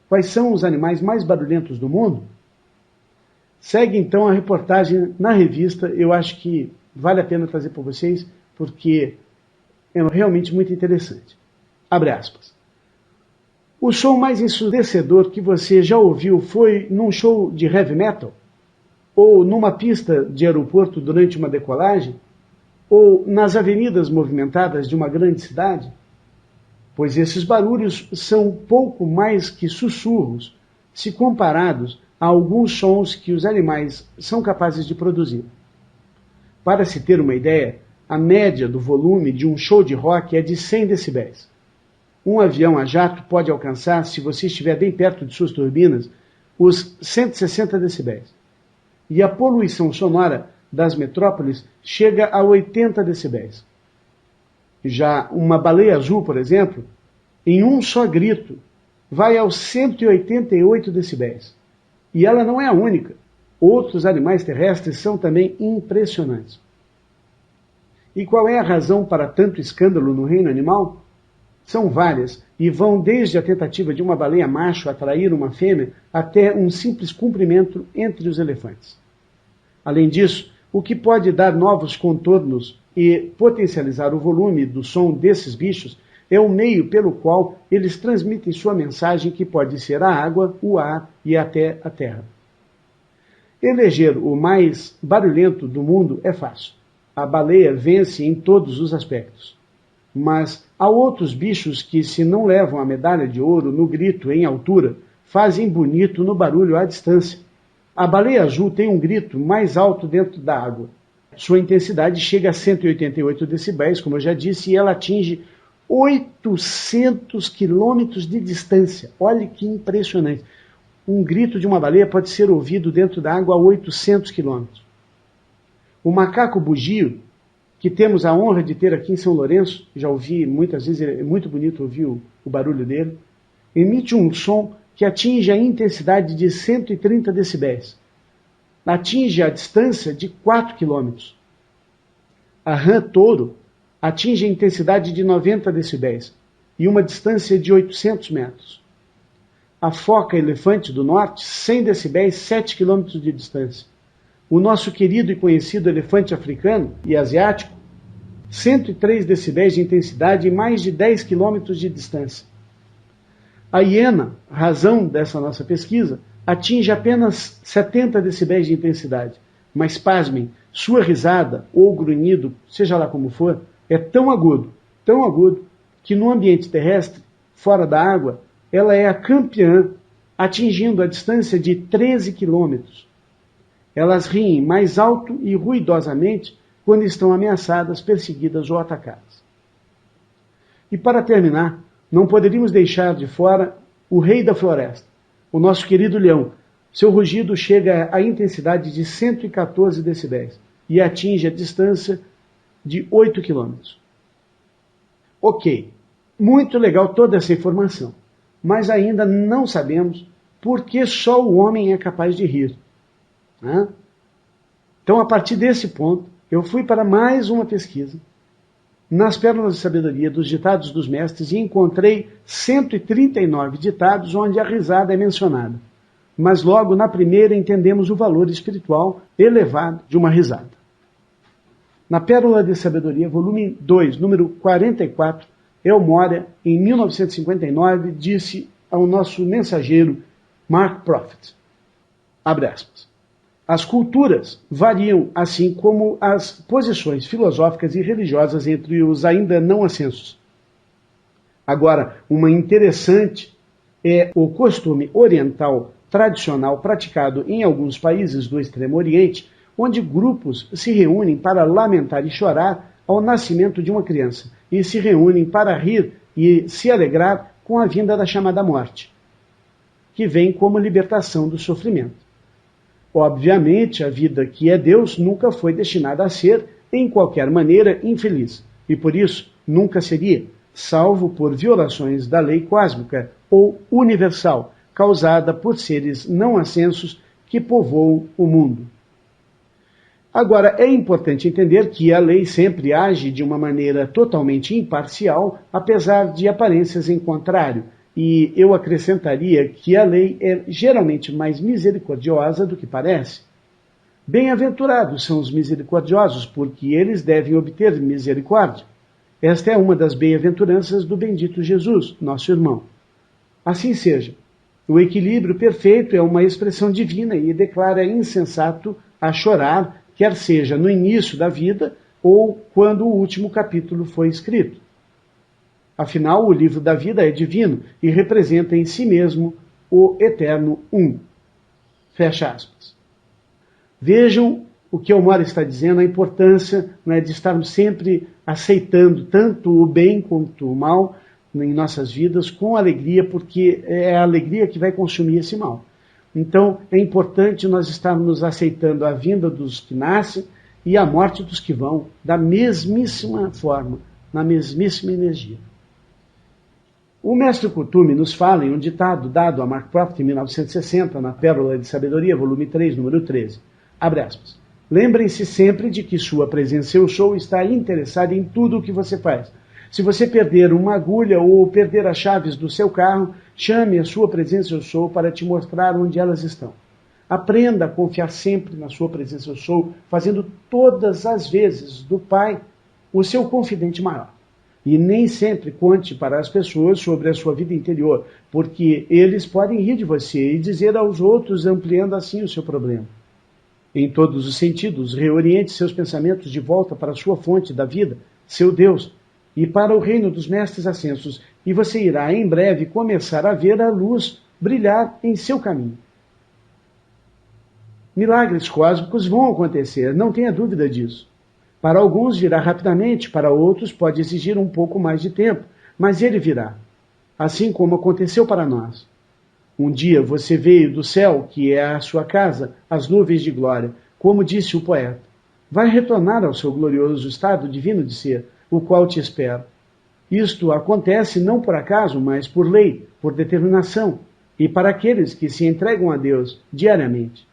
A: quais são os animais mais barulhentos do mundo? Segue então a reportagem na revista, eu acho que vale a pena trazer para vocês, porque é realmente muito interessante. Abre aspas. O som mais ensurdecedor que você já ouviu foi num show de heavy metal? Ou numa pista de aeroporto durante uma decolagem? Ou nas avenidas movimentadas de uma grande cidade? Pois esses barulhos são pouco mais que sussurros, se comparados a alguns sons que os animais são capazes de produzir. Para se ter uma ideia, a média do volume de um show de rock é de 100 decibéis. Um avião a jato pode alcançar, se você estiver bem perto de suas turbinas, os 160 decibéis. E a poluição sonora das metrópoles chega a 80 decibéis. Já uma baleia azul, por exemplo, em um só grito, vai aos 188 decibéis. E ela não é a única. outros animais terrestres são também impressionantes. E qual é a razão para tanto escândalo no reino animal? São várias, e vão desde a tentativa de uma baleia macho atrair uma fêmea até um simples cumprimento entre os elefantes. Além disso, o que pode dar novos contornos e potencializar o volume do som desses bichos é o meio pelo qual eles transmitem sua mensagem, que pode ser a água, o ar e até a terra. Eleger o mais barulhento do mundo é fácil. A baleia vence em todos os aspectos. Mas há outros bichos que, se não levam a medalha de ouro no grito em altura, fazem bonito no barulho à distância. A baleia azul tem um grito mais alto dentro da água. Sua intensidade chega a 188 decibéis, como eu já disse, e ela atinge 800 quilômetros de distância. Olha que impressionante. Um grito de uma baleia pode ser ouvido dentro da água a 800 quilômetros. O macaco bugio, que temos a honra de ter aqui em São Lourenço, já ouvi muitas vezes, é muito bonito ouvir o barulho dele, emite um som que atinge a intensidade de 130 decibéis. Atinge a distância de 4 quilômetros. A rã touro atinge a intensidade de 90 decibéis e uma distância de 800 metros. A foca elefante do norte, 100 decibéis, 7 quilômetros de distância. O nosso querido e conhecido elefante africano e asiático, 103 decibéis de intensidade e mais de 10 quilômetros de distância. A hiena, razão dessa nossa pesquisa, atinge apenas 70 decibéis de intensidade. Mas, pasmem, sua risada ou grunhido, seja lá como for, é tão agudo, que no ambiente terrestre, fora da água, ela é a campeã, atingindo a distância de 13 quilômetros. Elas riem mais alto e ruidosamente quando estão ameaçadas, perseguidas ou atacadas. E para terminar, não poderíamos deixar de fora o rei da floresta, o nosso querido leão. Seu rugido chega à intensidade de 114 decibéis e atinge a distância de 8 quilômetros. Ok, muito legal toda essa informação, mas ainda não sabemos por que só o homem é capaz de rir. Então, a partir desse ponto, eu fui para mais uma pesquisa nas Pérolas de Sabedoria dos Ditados dos Mestres e encontrei 139 ditados onde a risada é mencionada. Mas logo na primeira entendemos o valor espiritual elevado de uma risada. Na Pérola de Sabedoria, volume 2, número 44, El Moria, em 1959, disse ao nosso mensageiro Mark Prophet, abre aspas, as culturas variam assim como as posições filosóficas e religiosas entre os ainda não ascensos. Agora, uma interessante é o costume oriental tradicional praticado em alguns países do Extremo Oriente, onde grupos se reúnem para lamentar e chorar ao nascimento de uma criança, e se reúnem para rir e se alegrar com a vinda da chamada morte, que vem como libertação do sofrimento. Obviamente, a vida que é Deus nunca foi destinada a ser, em qualquer maneira, infeliz, e por isso nunca seria, salvo por violações da lei cósmica ou universal, causada por seres não ascensos que povoam o mundo. Agora, é importante entender que a lei sempre age de uma maneira totalmente imparcial, apesar de aparências em contrário, e eu acrescentaria que a lei é geralmente mais misericordiosa do que parece. Bem-aventurados são os misericordiosos, porque eles devem obter misericórdia. Esta é uma das bem-aventuranças do bendito Jesus, nosso irmão. Assim seja. O equilíbrio perfeito é uma expressão divina e declara insensato a chorar, quer seja no início da vida ou quando o último capítulo foi escrito. Afinal, o livro da vida é divino e representa em si mesmo o eterno Um. Fecha aspas. Vejam o que Elmore está dizendo, a importância, né, de estarmos sempre aceitando tanto o bem quanto o mal em nossas vidas com alegria, porque é a alegria que vai consumir esse mal. Então, é importante nós estarmos aceitando a vinda dos que nascem e a morte dos que vão, da mesmíssima forma, na mesmíssima energia. O mestre Kuthumi nos fala em um ditado dado a Mark Prophet em 1960, na Pérola de Sabedoria, volume 3, número 13. Abre aspas. Lembrem-se sempre de que sua presença eu sou está interessada em tudo o que você faz. Se você perder uma agulha ou perder as chaves do seu carro, chame a sua presença eu sou para te mostrar onde elas estão. Aprenda a confiar sempre na sua presença eu sou, fazendo todas as vezes do Pai o seu confidente maior. E nem sempre conte para as pessoas sobre a sua vida interior, porque eles podem rir de você e dizer aos outros, ampliando assim o seu problema. Em todos os sentidos, reoriente seus pensamentos de volta para a sua fonte da vida, seu Deus, e para o reino dos mestres ascensos, e você irá em breve começar a ver a luz brilhar em seu caminho. Milagres cósmicos vão acontecer, não tenha dúvida disso. Para alguns virá rapidamente, para outros pode exigir um pouco mais de tempo, mas ele virá, assim como aconteceu para nós. Um dia você veio do céu, que é a sua casa, as nuvens de glória, como disse o poeta. Vai retornar ao seu glorioso estado divino de ser, o qual te espera. Isto acontece não por acaso, mas por lei, por determinação, e para aqueles que se entregam a Deus diariamente.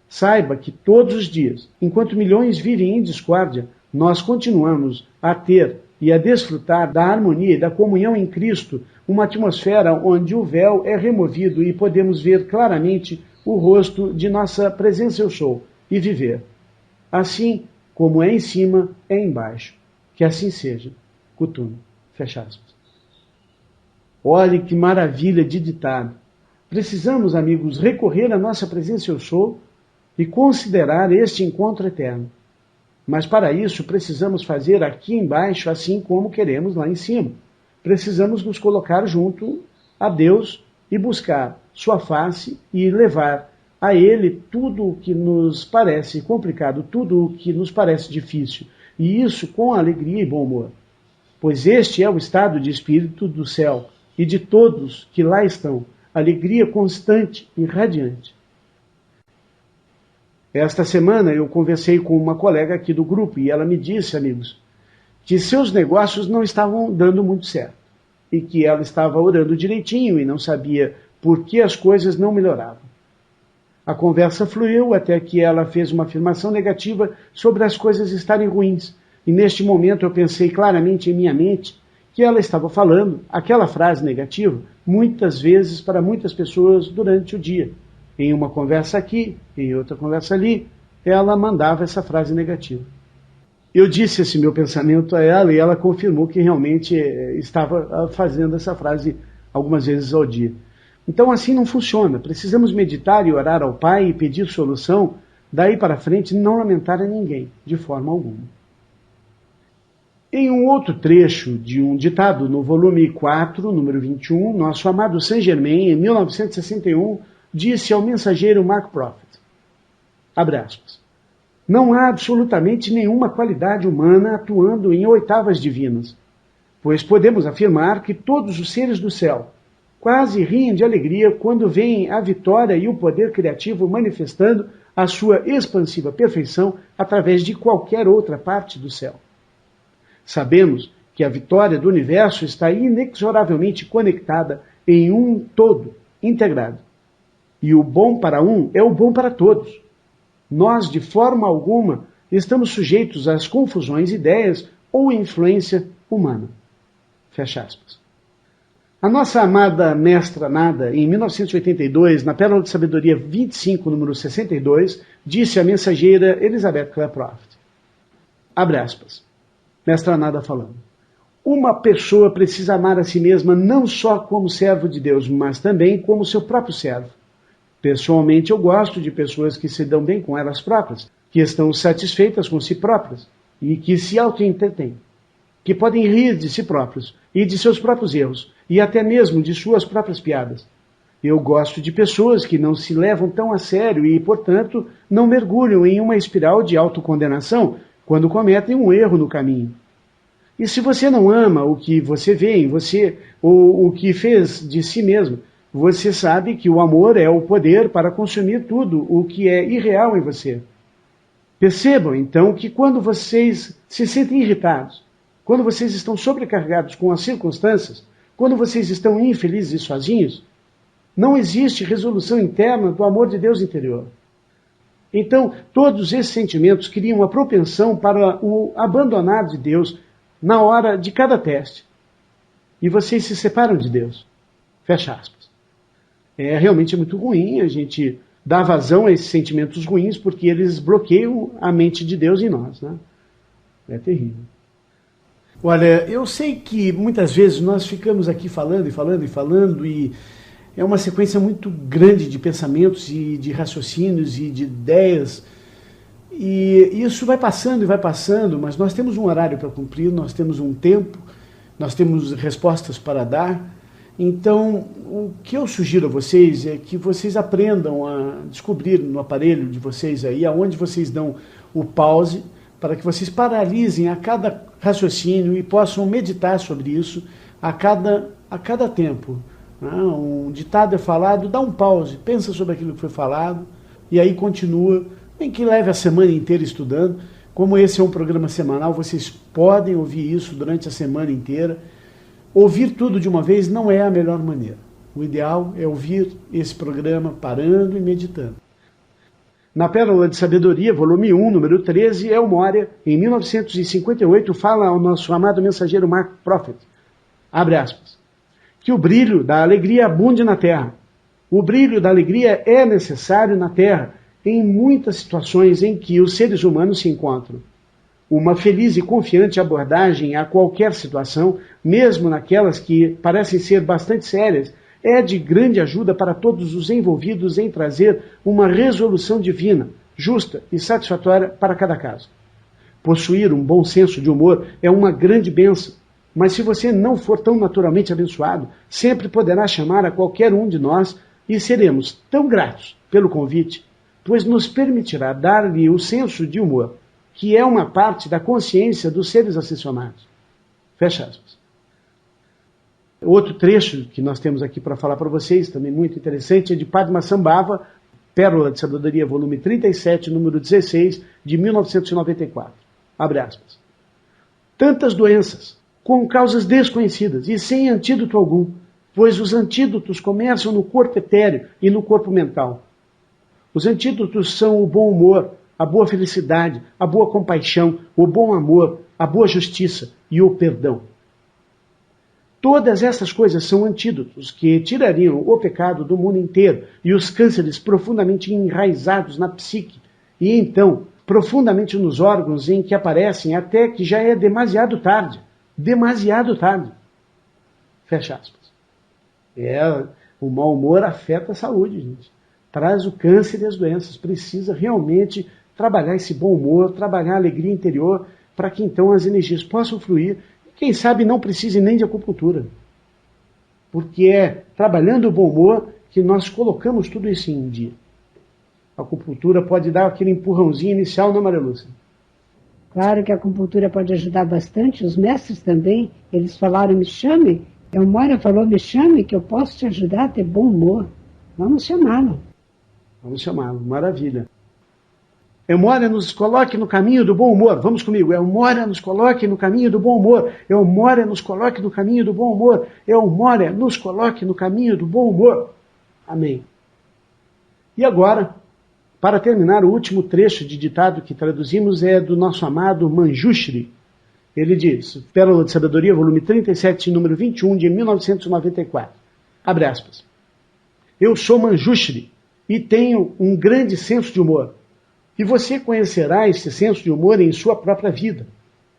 A: Saiba que todos os dias, enquanto milhões vivem em discórdia, nós continuamos a ter e a desfrutar da harmonia e da comunhão em Cristo, uma atmosfera onde o véu é removido e podemos ver claramente o rosto de nossa presença eu sou e viver. Assim como é em cima, é embaixo. Que assim seja. Kuthumi. Fecha aspas. Olhe que maravilha de ditado. Precisamos, amigos, recorrer à nossa presença eu sou e considerar este encontro eterno. Mas para isso precisamos fazer aqui embaixo assim como queremos lá em cima. Precisamos nos colocar junto a Deus e buscar sua face e levar a Ele tudo o que nos parece complicado, tudo o que nos parece difícil. E isso com alegria e bom humor. Pois este é o estado de espírito do céu e de todos que lá estão. Alegria constante e radiante. Esta semana eu conversei com uma colega aqui do grupo e ela me disse, amigos, que seus negócios não estavam dando muito certo e que ela estava orando direitinho e não sabia por que as coisas não melhoravam. A conversa fluiu até que ela fez uma afirmação negativa sobre as coisas estarem ruins e neste momento eu pensei claramente em minha mente que ela estava falando aquela frase negativa muitas vezes para muitas pessoas durante o dia. Em uma conversa aqui, em outra conversa ali, ela mandava essa frase negativa. Eu disse esse meu pensamento a ela e ela confirmou que realmente estava fazendo essa frase algumas vezes ao dia. Então assim não funciona. Precisamos meditar e orar ao Pai e pedir solução, daí para frente não lamentar a ninguém, de forma alguma. Em um outro trecho de um ditado no volume 4, número 21, nosso amado Saint-Germain, em 1961, disse ao mensageiro Mark Prophet, abre aspas, não há absolutamente nenhuma qualidade humana atuando em oitavas divinas, pois podemos afirmar que todos os seres do céu quase riem de alegria quando veem a vitória e o poder criativo manifestando a sua expansiva perfeição através de qualquer outra parte do céu. Sabemos que a vitória do universo está inexoravelmente conectada em um todo, integrado. E o bom para um é o bom para todos. Nós, de forma alguma, estamos sujeitos às confusões, ideias ou influência humana. Fecha aspas. A nossa amada mestra Nada, em 1982, na Pérola de Sabedoria 25, número 62, disse à mensageira Elizabeth Clare Prophet, abre aspas, mestra Nada falando, uma pessoa precisa amar a si mesma não só como servo de Deus, mas também como seu próprio servo. Pessoalmente, eu gosto de pessoas que se dão bem com elas próprias, que estão satisfeitas com si próprias e que se auto-entretêm, que podem rir de si próprios e de seus próprios erros e até mesmo de suas próprias piadas. Eu gosto de pessoas que não se levam tão a sério e, portanto, não mergulham em uma espiral de autocondenação quando cometem um erro no caminho. E se você não ama o que você vê em você ou o que fez de si mesmo, você sabe que o amor é o poder para consumir tudo o que é irreal em você. Percebam, então, que quando vocês se sentem irritados, quando vocês estão sobrecarregados com as circunstâncias, quando vocês estão infelizes e sozinhos, não existe resolução interna do amor de Deus interior. Então, todos esses sentimentos criam uma propensão para o abandonar de Deus na hora de cada teste. E vocês se separam de Deus. Fecha aspas. Realmente muito ruim a gente dar vazão a esses sentimentos ruins, porque eles bloqueiam a mente de Deus em nós, né? É terrível. Olha, eu sei que muitas vezes nós ficamos aqui falando e é uma sequência muito grande de pensamentos e de raciocínios e de ideias. E isso vai passando, mas nós temos um horário para cumprir, nós temos um tempo, nós temos respostas para dar. Então, o que eu sugiro a vocês é que vocês aprendam a descobrir no aparelho de vocês aí, aonde vocês dão o pause, para que vocês paralisem a cada raciocínio e possam meditar sobre isso a cada tempo. Um ditado é falado, dá um pause, pensa sobre aquilo que foi falado e aí continua, nem que leve a semana inteira estudando. Como esse é um programa semanal, vocês podem ouvir isso durante a semana inteira. Ouvir tudo de uma vez não é a melhor maneira. O ideal é ouvir esse programa parando e meditando. Na Pérola de Sabedoria, volume 1, número 13, El Moria, em 1958, fala ao nosso amado mensageiro Mark Prophet, abre aspas, que o brilho da alegria abunde na terra. O brilho da alegria é necessário na terra, em muitas situações em que os seres humanos se encontram. Uma feliz e confiante abordagem a qualquer situação, mesmo naquelas que parecem ser bastante sérias, é de grande ajuda para todos os envolvidos em trazer uma resolução divina, justa e satisfatória para cada caso. Possuir um bom senso de humor é uma grande bênção, mas se você não for tão naturalmente abençoado, sempre poderá chamar a qualquer um de nós e seremos tão gratos pelo convite, pois nos permitirá dar-lhe o senso de humor, que é uma parte da consciência dos seres ascensionados. Fecha aspas. Outro trecho que nós temos aqui para falar para vocês, também muito interessante, é de Padmasambhava, Pérola de Sabedoria, volume 37, número 16, de 1994. Abre aspas. Tantas doenças, com causas desconhecidas e sem antídoto algum, pois os antídotos começam no corpo etéreo e no corpo mental. Os antídotos são o bom humor, a boa felicidade, a boa compaixão, o bom amor, a boa justiça e o perdão. Todas essas coisas são antídotos que tirariam o pecado do mundo inteiro e os cânceres profundamente enraizados na psique e então profundamente nos órgãos em que aparecem até que já é demasiado tarde. Demasiado tarde. Fecha aspas. O mau humor afeta a saúde, gente. Traz o câncer e as doenças. Precisa realmente trabalhar esse bom humor, trabalhar a alegria interior, para que então as energias possam fluir. Quem sabe não precise nem de acupuntura. Porque é trabalhando o bom humor que nós colocamos tudo isso em dia. A acupuntura pode dar aquele empurrãozinho inicial, não, Maria Lúcia?
B: Claro que a acupuntura pode ajudar bastante, os mestres também, eles falaram, me chame, El Moria falou, me chame que eu posso te ajudar a ter bom humor. Vamos chamá-lo.
A: Vamos chamá-lo, maravilha. El Moria nos coloque no caminho do bom humor. Vamos comigo. El Moria nos coloque no caminho do bom humor. El Moria nos coloque no caminho do bom humor. El Moria nos coloque no caminho do bom humor. Amém. E agora, para terminar, o último trecho de ditado que traduzimos é do nosso amado Manjushri. Ele diz, Pérola de Sabedoria, volume 37, número 21, de 1994. Abre aspas. Eu sou Manjushri e tenho um grande senso de humor. E você conhecerá esse senso de humor em sua própria vida,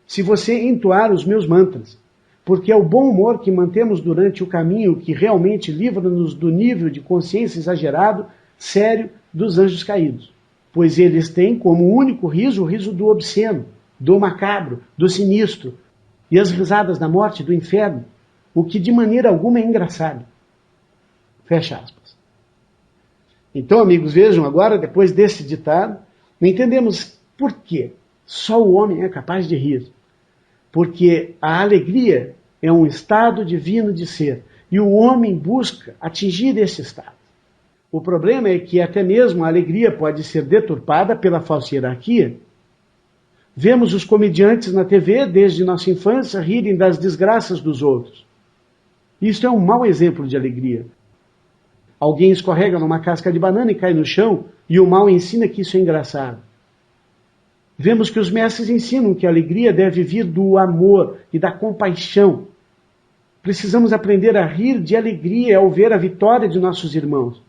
A: se você entoar os meus mantras, porque é o bom humor que mantemos durante o caminho que realmente livra-nos do nível de consciência exagerado, sério, dos anjos caídos, pois eles têm como único riso o riso do obsceno, do macabro, do sinistro, e as risadas da morte e do inferno, o que de maneira alguma é engraçado. Fecha aspas. Então, amigos, vejam agora, depois desse ditado, entendemos por que só o homem é capaz de rir. Porque a alegria é um estado divino de ser, e o homem busca atingir esse estado. O problema é que até mesmo a alegria pode ser deturpada pela falsa hierarquia. Vemos os comediantes na TV, desde nossa infância, rirem das desgraças dos outros. Isto é um mau exemplo de alegria. Alguém escorrega numa casca de banana e cai no chão, e o mal ensina que isso é engraçado. Vemos que os mestres ensinam que a alegria deve vir do amor e da compaixão. Precisamos aprender a rir de alegria ao ver a vitória de nossos irmãos.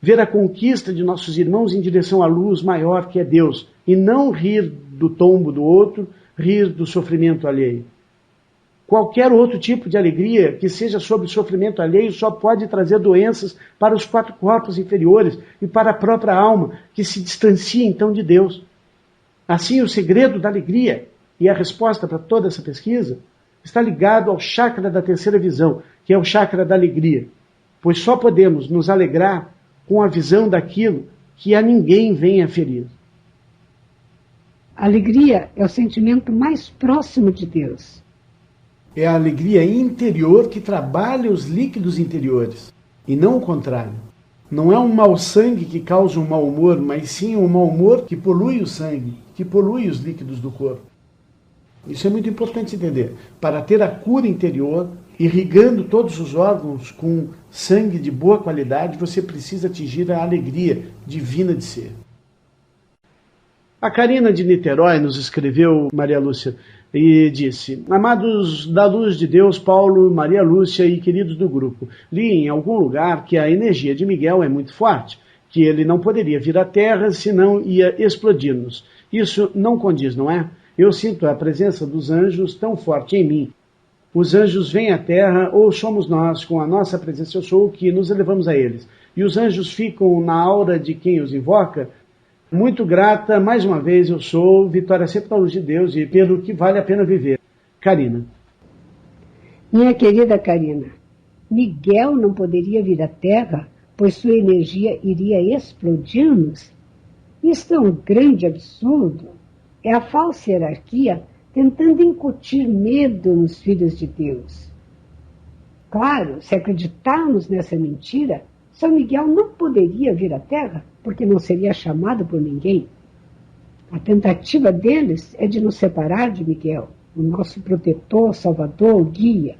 A: Ver a conquista de nossos irmãos em direção à luz maior que é Deus, e não rir do tombo do outro, rir do sofrimento alheio. Qualquer outro tipo de alegria que seja sobre o sofrimento alheio só pode trazer doenças para os 4 corpos inferiores e para a própria alma, que se distancia então de Deus. Assim, o segredo da alegria e a resposta para toda essa pesquisa está ligado ao chakra da terceira visão, que é o chakra da alegria, pois só podemos nos alegrar com a visão daquilo que a ninguém vem a ferir.
B: A alegria é o sentimento mais próximo de Deus.
A: É a alegria interior que trabalha os líquidos interiores, e não o contrário. Não é um mau sangue que causa um mau humor, mas sim um mau humor que polui o sangue, que polui os líquidos do corpo. Isso é muito importante entender. Para ter a cura interior, irrigando todos os órgãos com sangue de boa qualidade, você precisa atingir a alegria divina de ser. A Karina de Niterói nos escreveu, Maria Lúcia, e disse: amados da luz de Deus, Paulo, Maria Lúcia e queridos do grupo, li em algum lugar que a energia de Miguel é muito forte, que ele não poderia vir à Terra, senão ia explodir-nos. Isso não condiz, não é? Eu sinto a presença dos anjos tão forte em mim. Os anjos vêm à Terra, ou somos nós, com a nossa presença eu sou, que nos elevamos a eles. E os anjos ficam na aura de quem os invoca. Muito grata, mais uma vez, eu sou, vitória sempre pela luz de Deus e pelo que vale a pena viver. Karina.
B: Minha querida Karina, Miguel não poderia vir à Terra, pois sua energia iria explodir-nos? Isso é um grande absurdo. É a falsa hierarquia tentando incutir medo nos filhos de Deus. Claro, se acreditarmos nessa mentira, São Miguel não poderia vir à Terra, porque não seria chamado por ninguém. A tentativa deles é de nos separar de Miguel, o nosso protetor, salvador, guia.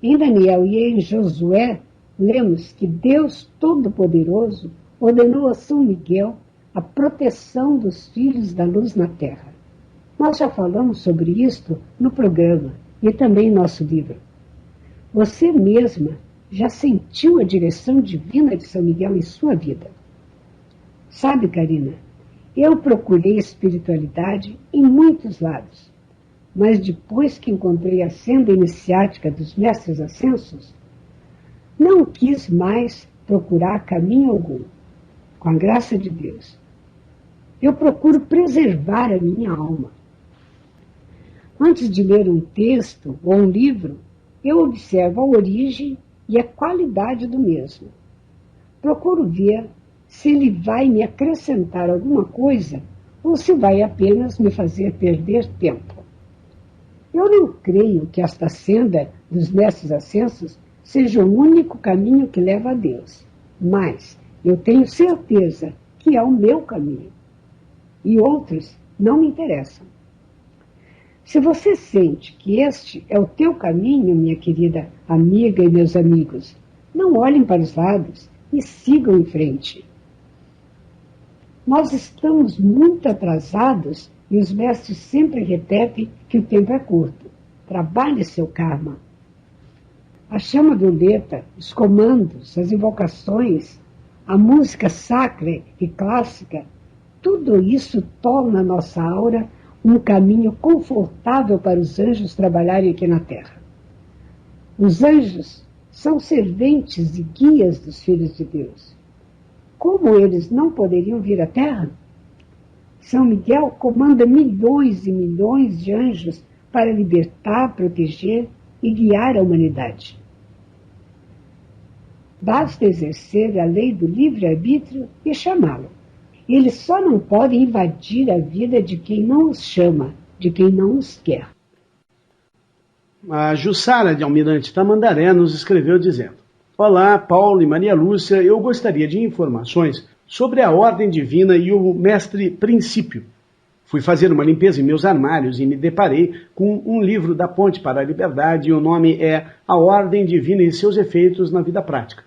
B: Em Daniel e em Josué, lemos que Deus Todo-Poderoso ordenou a São Miguel a proteção dos filhos da luz na Terra. Nós já falamos sobre isto no programa e também em nosso livro. Você mesma já sentiu a direção divina de São Miguel em sua vida. Sabe, Karina, eu procurei espiritualidade em muitos lados, mas depois que encontrei a senda iniciática dos mestres ascensos, não quis mais procurar caminho algum. Com a graça de Deus, eu procuro preservar a minha alma. Antes de ler um texto ou um livro, eu observo a origem e a qualidade do mesmo. Procuro ver se ele vai me acrescentar alguma coisa ou se vai apenas me fazer perder tempo. Eu não creio que esta senda dos mestres ascensos seja o único caminho que leva a Deus, mas eu tenho certeza que é o meu caminho. E outros não me interessam. Se você sente que este é o teu caminho, minha querida amiga e meus amigos, não olhem para os lados e sigam em frente. Nós estamos muito atrasados e os mestres sempre repetem que o tempo é curto. Trabalhe seu karma. A chama violeta, os comandos, as invocações, a música sacra e clássica, tudo isso torna a nossa aura um caminho confortável para os anjos trabalharem aqui na Terra. Os anjos são serventes e guias dos filhos de Deus. Como eles não poderiam vir à Terra? São Miguel comanda milhões e milhões de anjos para libertar, proteger e guiar a humanidade. Basta exercer a lei do livre-arbítrio e chamá-lo. Eles só não podem invadir a vida de quem não os chama, de quem não os quer.
A: A Jussara de Almirante Tamandaré nos escreveu dizendo: olá, Paulo e Maria Lúcia, eu gostaria de informações sobre a ordem divina e o mestre princípio. Fui fazer uma limpeza em meus armários e me deparei com um livro da Ponte para a Liberdade e o nome é A Ordem Divina e seus Efeitos na Vida Prática.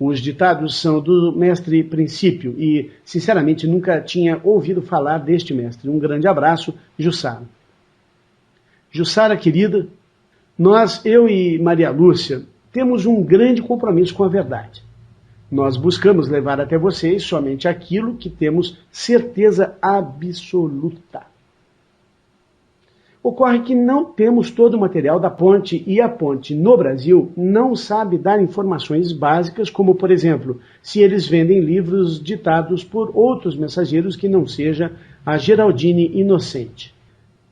A: Os ditados são do mestre Princípio e, sinceramente, nunca tinha ouvido falar deste mestre. Um grande abraço, Jussara. Jussara, querida, eu e Maria Lúcia, temos um grande compromisso com a verdade. Nós buscamos levar até vocês somente aquilo que temos certeza absoluta. Ocorre que não temos todo o material da Ponte e a Ponte, no Brasil, não sabe dar informações básicas, como, por exemplo, se eles vendem livros ditados por outros mensageiros que não seja a Geraldine Inocente.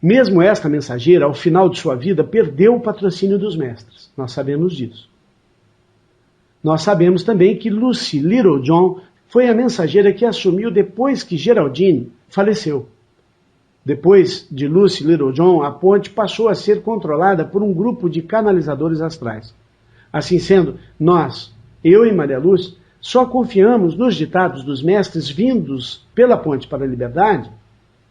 A: Mesmo esta mensageira, ao final de sua vida, perdeu o patrocínio dos mestres. Nós sabemos disso. Nós sabemos também que Lucy Littlejohn foi a mensageira que assumiu depois que Geraldine faleceu. Depois de Lucy Littlejohn, a Ponte passou a ser controlada por um grupo de canalizadores astrais. Assim sendo, nós, eu e Maria Lúcia, só confiamos nos ditados dos mestres vindos pela Ponte para a Liberdade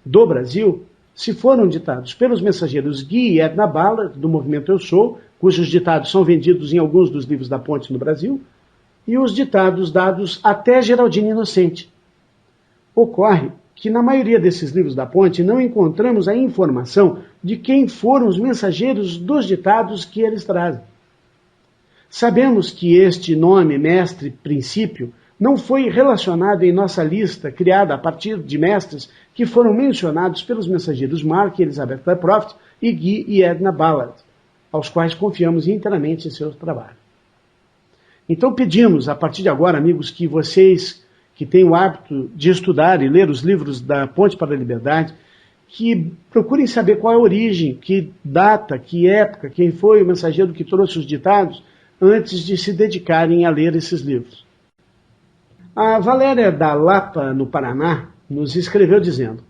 A: do Brasil, se foram ditados pelos mensageiros Guy e Edna Ballard, do movimento Eu Sou, cujos ditados são vendidos em alguns dos livros da Ponte no Brasil, e os ditados dados até Geraldine Inocente. Ocorre que na maioria desses livros da Ponte não encontramos a informação de quem foram os mensageiros dos ditados que eles trazem. Sabemos que este nome, Mestre Princípio, não foi relacionado em nossa lista, criada a partir de mestres que foram mencionados pelos mensageiros Mark e Elizabeth Leproft e Guy e Edna Ballard, aos quais confiamos inteiramente em seu trabalho. Então pedimos, a partir de agora, amigos, que vocês que têm o hábito de estudar e ler os livros da Ponte para a Liberdade, que procurem saber qual é a origem, que data, que época, quem foi o mensageiro que trouxe os ditados, antes de se dedicarem a ler esses livros. A Valéria da Lapa, no Paraná, nos escreveu dizendo: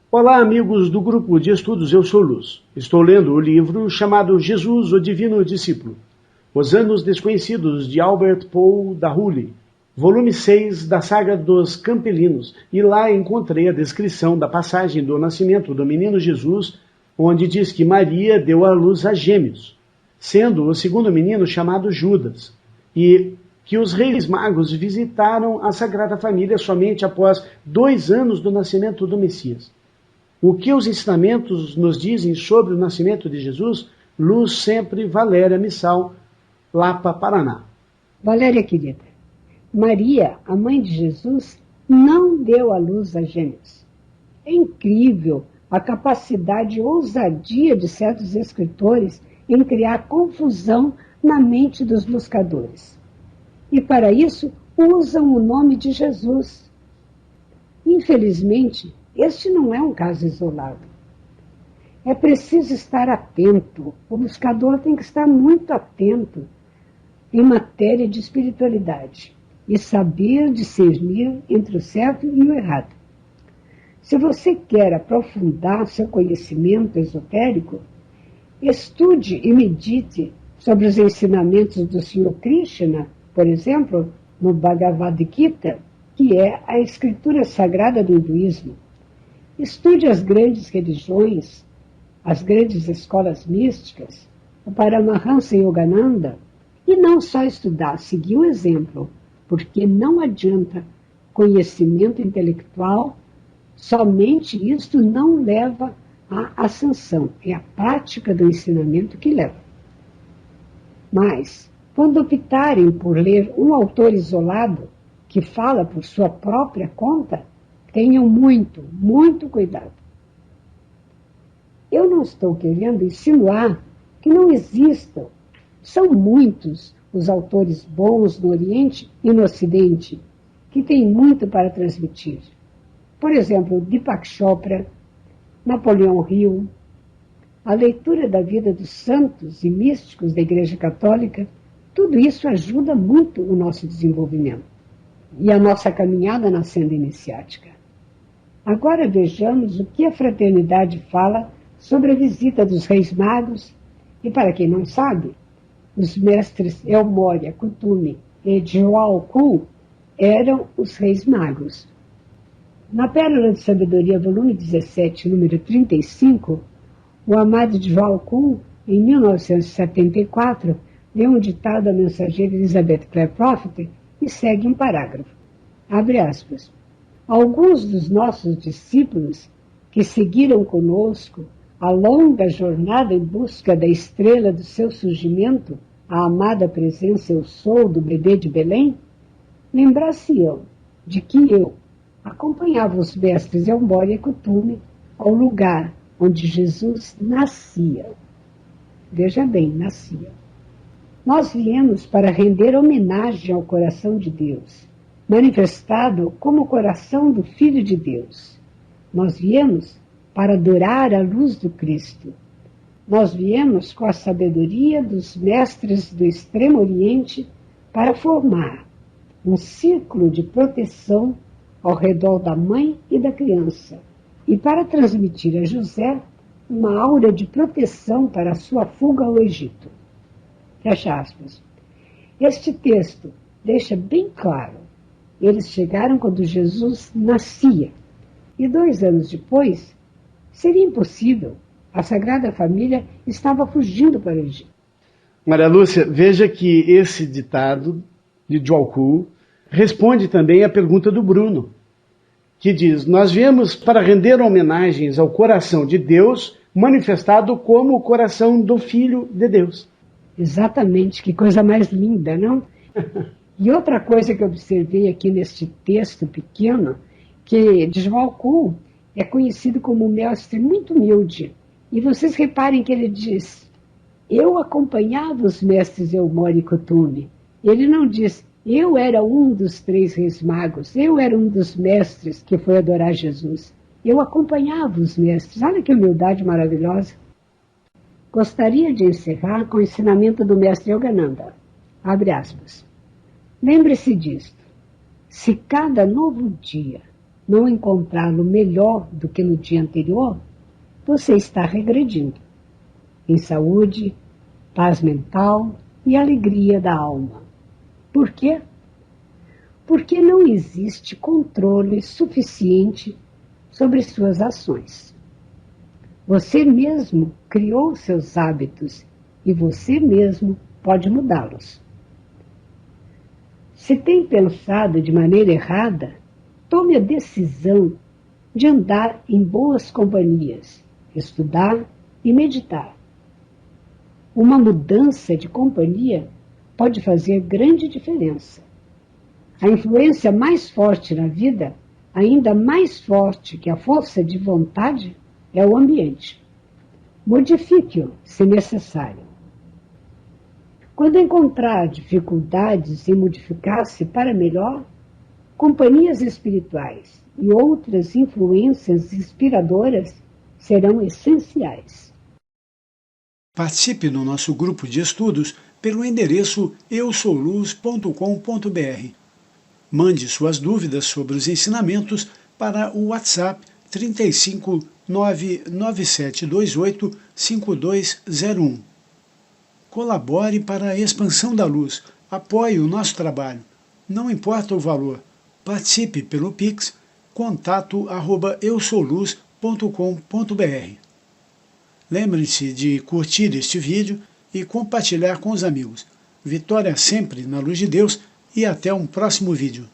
A: Olá, amigos do grupo de estudos Eu Sou Luz. Estou lendo o livro chamado Jesus, o Divino Discípulo, Os Anos Desconhecidos, de Albert Paul da Hully, volume 6 da saga dos Campelinos, e lá encontrei a descrição da passagem do nascimento do menino Jesus, onde diz que Maria deu à luz a gêmeos, sendo o segundo menino chamado Judas, e que os reis magos visitaram a Sagrada Família somente após 2 anos do nascimento do Messias. O que os ensinamentos nos dizem sobre o nascimento de Jesus? Luz sempre, Valéria Missal, Lapa, Paraná.
B: Valéria, querida, Maria, a mãe de Jesus, não deu à luz a gêmeos. É incrível a capacidade e ousadia de certos escritores em criar confusão na mente dos buscadores. E para isso usam o nome de Jesus. Infelizmente, este não é um caso isolado. É preciso estar atento. O buscador tem que estar muito atento em matéria de espiritualidade e saber discernir entre o certo e o errado. Se você quer aprofundar seu conhecimento esotérico, estude e medite sobre os ensinamentos do Sr. Krishna, por exemplo, no Bhagavad Gita, que é a escritura sagrada do hinduísmo. Estude as grandes religiões, as grandes escolas místicas, o Paramahansa Yogananda, e não só estudar, seguir o exemplo, porque não adianta conhecimento intelectual, somente isto não leva à ascensão, é a prática do ensinamento que leva. Mas, quando optarem por ler um autor isolado, que fala por sua própria conta, tenham muito, muito cuidado. Eu não estou querendo insinuar que não existam. São muitos os autores bons no Oriente e no Ocidente, que têm muito para transmitir. Por exemplo, Deepak Chopra, Napoleão Hill. A leitura da vida dos santos e místicos da Igreja Católica, tudo isso ajuda muito o nosso desenvolvimento e a nossa caminhada na senda iniciática. Agora vejamos o que a fraternidade fala sobre a visita dos Reis Magos, e para quem não sabe, os mestres Elmoria, Kuthumi e Joao Kuhn eram os Reis Magos. Na Pérola de Sabedoria, volume 17, número 35, o amado Djwhal Khum, em 1974, deu um ditado à mensageira Elizabeth Clare Prophet e segue um parágrafo. Abre aspas. Alguns dos nossos discípulos que seguiram conosco a longa jornada em busca da estrela do seu surgimento, a amada presença eu sou do bebê de Belém, lembrar-se-ão de que eu acompanhava os mestres Elmore e Kuthumi ao lugar onde Jesus nascia. Veja bem, nascia. Nós viemos para render homenagem ao coração de Deus, manifestado como o coração do Filho de Deus. Nós viemos para adorar a luz do Cristo. Nós viemos com a sabedoria dos mestres do Extremo Oriente para formar um círculo de proteção ao redor da mãe e da criança, e para transmitir a José uma aura de proteção para a sua fuga ao Egito. Fecha aspas. Este texto deixa bem claro, eles chegaram quando Jesus nascia, e 2 anos depois, seria impossível, a Sagrada Família estava fugindo para o Egito.
A: Maria Lúcia, veja que esse ditado de Djwhal Khum responde também à pergunta do Bruno, que diz, nós viemos para render homenagens ao coração de Deus, manifestado como o coração do Filho de Deus.
B: Exatamente, que coisa mais linda, não? E outra coisa que eu observei aqui neste texto pequeno, que Djwhal Khum é conhecido como um mestre muito humilde. E vocês reparem que ele diz, eu acompanhava os mestres Elmore e Kuthumi. Ele não diz, eu era um dos 3 reis magos, eu era um dos mestres que foi adorar Jesus. Eu acompanhava os mestres. Olha que humildade maravilhosa. Gostaria de encerrar com o ensinamento do mestre Yogananda. Abre aspas. Lembre-se disto. Se cada novo dia não encontrá-lo melhor do que no dia anterior, você está regredindo em saúde, paz mental e alegria da alma. Por quê? Porque não existe controle suficiente sobre suas ações. Você mesmo criou seus hábitos e você mesmo pode mudá-los. Se tem pensado de maneira errada, tome a decisão de andar em boas companhias, estudar e meditar. Uma mudança de companhia pode fazer grande diferença. A influência mais forte na vida, ainda mais forte que a força de vontade, é o ambiente. Modifique-o, se necessário. Quando encontrar dificuldades em modificar-se para melhor, companhias espirituais e outras influências inspiradoras serão essenciais.
A: Participe no nosso grupo de estudos pelo endereço eusouluz.com.br. Mande suas dúvidas sobre os ensinamentos para o WhatsApp 35 99728 5201. Colabore para a expansão da luz. Apoie o nosso trabalho. Não importa o valor. Participe pelo Pix contato@eusouluz.com.br. Lembre-se de curtir este vídeo e compartilhar com os amigos. Vitória sempre na luz de Deus e até um próximo vídeo.